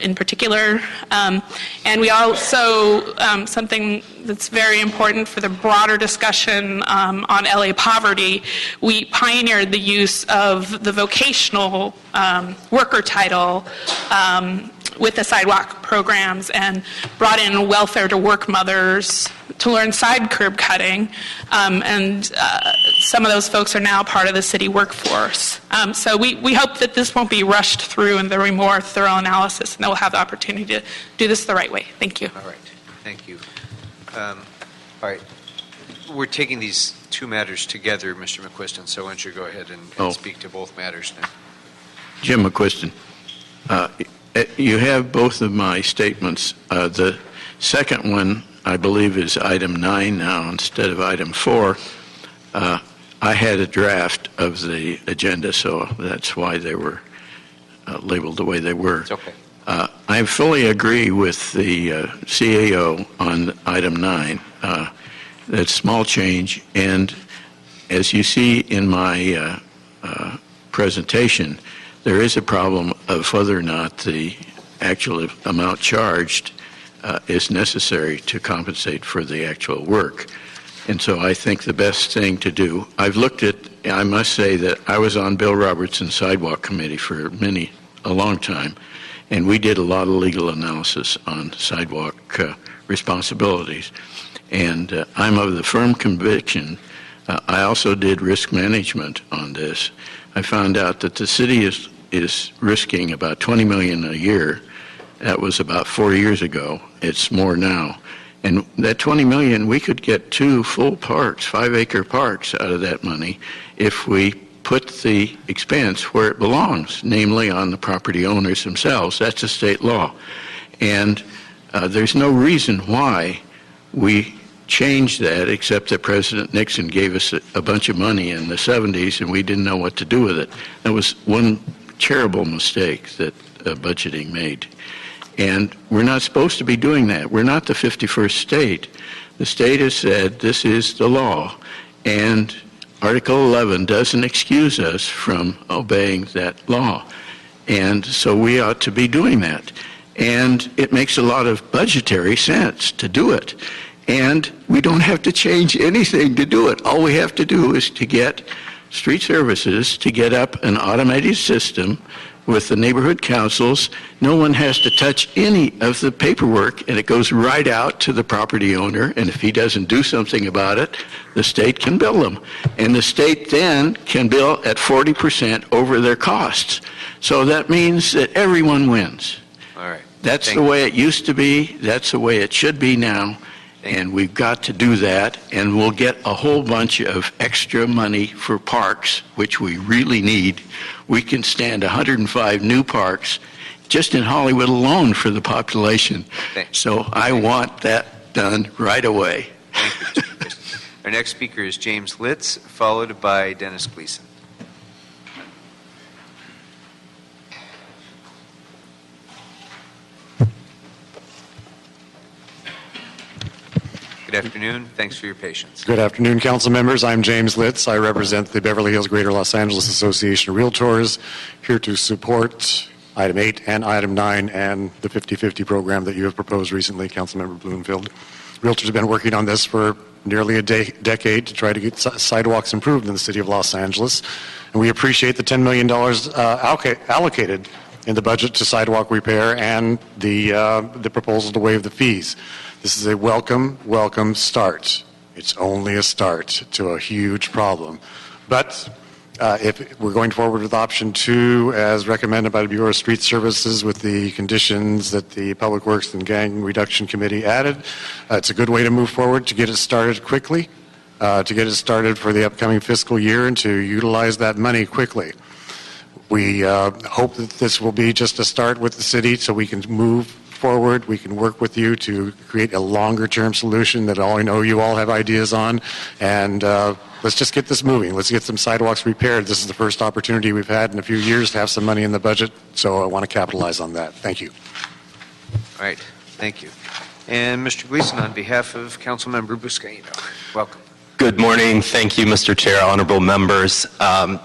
in particular. And we also, something that's very important for the broader discussion on LA poverty, we pioneered the use of the vocational worker title with the sidewalk programs and brought in welfare to work mothers to learn side curb cutting. And some of those folks are now part of the city workforce. So we hope that this won't be rushed through and there will be more thorough analysis and that we'll have the opportunity to do this the right way. Thank you. All right. Thank you. All right. We're taking these two matters together, Mr. McQuiston, so why don't you go ahead and speak to both matters now. Jim McQuiston, you have both of my statements. The second one, I believe, is item 9 now instead of item 4. I had a draft of the agenda, so that's why they were labeled the way they were. It's okay. I fully agree with the CAO on item 9. That's small change, and as you see in my presentation, there is a problem of whether or not the actual amount charged is necessary to compensate for the actual work. And so I think the best thing to do, I've looked at, I must say that I was on Bill Robertson's Sidewalk Committee for a long time, and we did a lot of legal analysis on sidewalk responsibilities. And I'm of the firm conviction, I also did risk management on this. I found out that the city is risking about $20 million a year. That was about 4 years ago. It's more now. And that $20 million, we could get 2 full parks, 5-acre parks out of that money if we put the expense where it belongs, namely on the property owners themselves. That's a state law. And there's no reason why we changed that, except that President Nixon gave us a bunch of money in the 70s and we didn't know what to do with it. That was one terrible mistake that budgeting made. And we're not supposed to be doing that. We're not the 51st state. The state has said this is the law, and Article 11 doesn't excuse us from obeying that law. And so we ought to be doing that. And it makes a lot of budgetary sense to do it. And we don't have to change anything to do it. All we have to do is to get street services to get up an automated system with the neighborhood councils. No one has to touch any of the paperwork, and it goes right out to the property owner. And if he doesn't do something about it, the state can bill him. And the state then can bill at 40% over their costs. So that means that everyone wins. All right. That's the way it used to be. That's the way it should be now. And we've got to do that, and we'll get a whole bunch of extra money for parks, which we really need. We can stand 105 new parks just in Hollywood alone for the population. So I want that done right away. Thank you, Mr. McQuiston. Our next speaker is James Litz, followed by Dennis Gleason. Good afternoon. Thanks for your patience. Good afternoon, council members. I'm James Litz. I represent the Beverly Hills Greater Los Angeles Association of Realtors, here to support item 8 and item 9 and the 50/50 program that you have proposed recently, Councilmember Bloomfield. Realtors have been working on this for nearly a decade to try to get sidewalks improved in the city of Los Angeles, and we appreciate the $10 million allocated in the budget to sidewalk repair and the proposal to waive the fees. This is a welcome start. It's only a start to a huge problem. But if we're going forward with option 2, as recommended by the Bureau of Street Services with the conditions that the Public Works and Gang Reduction Committee added, it's a good way to move forward, to get it started quickly, to get it started for the upcoming fiscal year and to utilize that money quickly. We hope that this will be just a start with the city so we can move forward. We can work with you to create a longer-term solution that I know you all have ideas on. And let's just get this moving. Let's get some sidewalks repaired. This is the first opportunity we've had in a few years to have some money in the budget, so I want to capitalize on that. Thank you. All right, thank you. And Mr. Gleason, on behalf of Councilmember Buscaino, welcome. Good morning. Thank you, Mr. Chair, honorable members.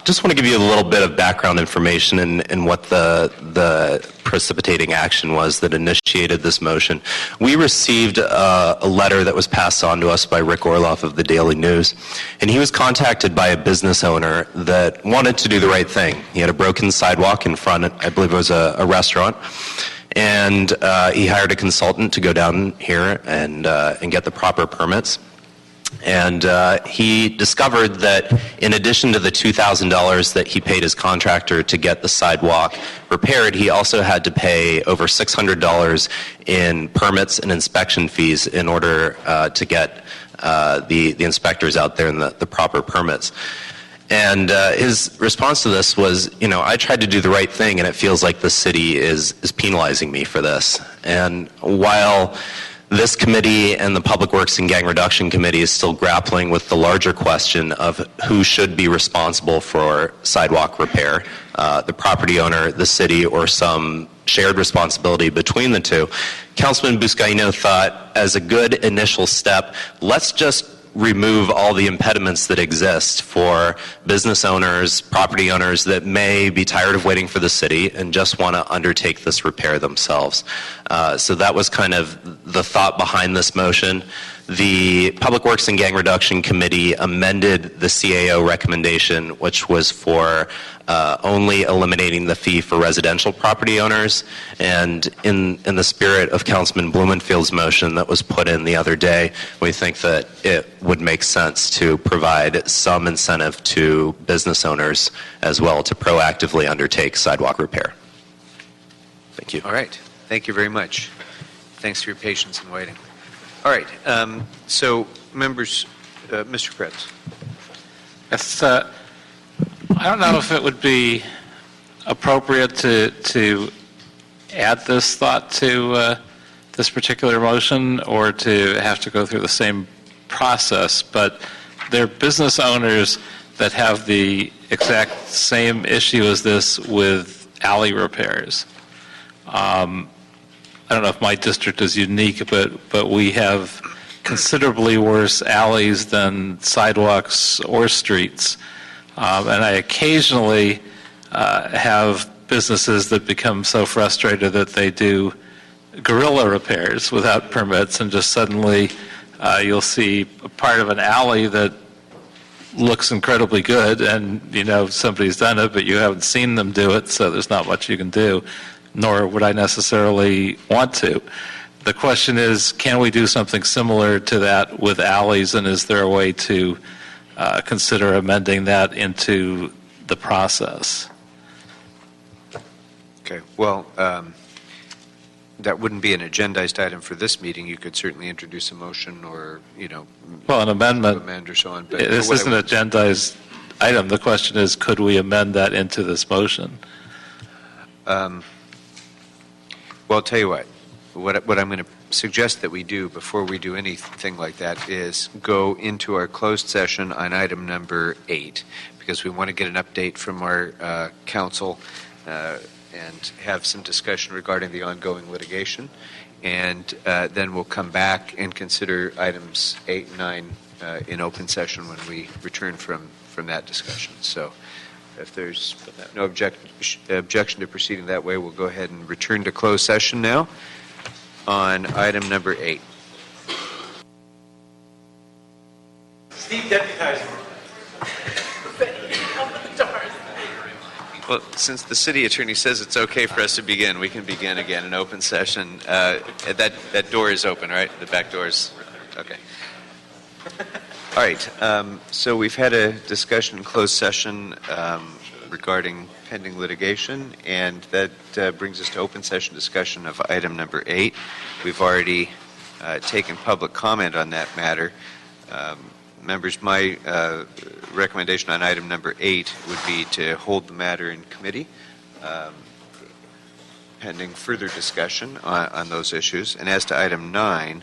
Just want to give you a little bit of background information in what the precipitating action was that initiated this motion. We received a letter that was passed on to us by Rick Orloff of the Daily News, and he was contacted by a business owner that wanted to do the right thing. He had a broken sidewalk in front, I believe it was a restaurant, and he hired a consultant to go down here and get the proper permits. And he discovered that in addition to the $2,000 that he paid his contractor to get the sidewalk repaired, he also had to pay over $600 in permits and inspection fees in order to get the inspectors out there and the proper permits. And his response to this was, I tried to do the right thing and it feels like the city is penalizing me for this. And while this committee and the Public Works and Gang Reduction Committee is still grappling with the larger question of who should be responsible for sidewalk repair, the property owner, the city, or some shared responsibility between the two. Councilman Buscaino thought, as a good initial step, let's just remove all the impediments that exist for business owners, property owners that may be tired of waiting for the city and just want to undertake this repair themselves. So that was kind of the thought behind this motion. The Public Works and Gang Reduction Committee amended the CAO recommendation, which was for only eliminating the fee for residential property owners. And in the spirit of Councilman Blumenfield's motion that was put in the other day, we think that it would make sense to provide some incentive to business owners as well to proactively undertake sidewalk repair. Thank you. All right. Thank you very much. Thanks for your patience in waiting. All right. So, members, Mr. Kretz. Yes, I don't know if it would be appropriate to add this thought to this particular motion or to have to go through the same process, but there are business owners that have the exact same issue as this with alley repairs. I don't know if my district is unique, but we have considerably worse alleys than sidewalks or streets. And I occasionally have businesses that become so frustrated that they do guerrilla repairs without permits, and just suddenly you'll see a part of an alley that looks incredibly good, and somebody's done it, but you haven't seen them do it, so there's not much you can do, nor would I necessarily want to. The question is, can we do something similar to that with alleys, and is there a way to consider amending that into the process? Okay. Well, that wouldn't be an agendized item for this meeting. You could certainly introduce a motion or, well, an amendment. Amend or so on. But this isn't an agendized item. The question is, could we amend that into this motion? Well, I'll tell you what I'm going to suggest that we do before we do anything like that is go into our closed session on item number 8, because we want to get an update from our council and have some discussion regarding the ongoing litigation. And then we'll come back and consider items 8 and 9 in open session when we return from that discussion. So if there's no objection to proceeding that way, we'll go ahead and return to closed session now on item number 8. Steve, deputize. Well, since the city attorney says it's okay for us to begin, we can begin again in open session. That door is open, right? The back door is okay. All right. So we've had a discussion in closed session regarding pending litigation, and that brings us to open session discussion of item number 8. We've already taken public comment on that matter. Members, my recommendation on item number 8 would be to hold the matter in committee pending further discussion on those issues. And as to item 9,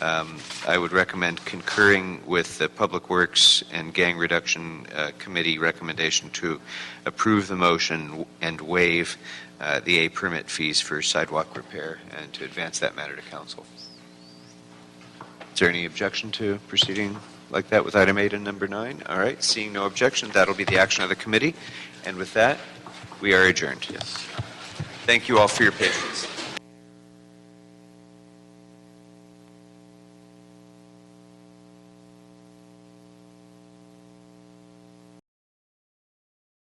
I would recommend concurring with the Public Works and Gang Reduction Committee recommendation to approve the motion and waive the A permit fees for sidewalk repair and to advance that matter to council. Is there any objection to proceeding like that with item 8 and number 9? All right, seeing no objection, that'll be the action of the committee. And with that, we are adjourned. Yes. Thank you all for your patience.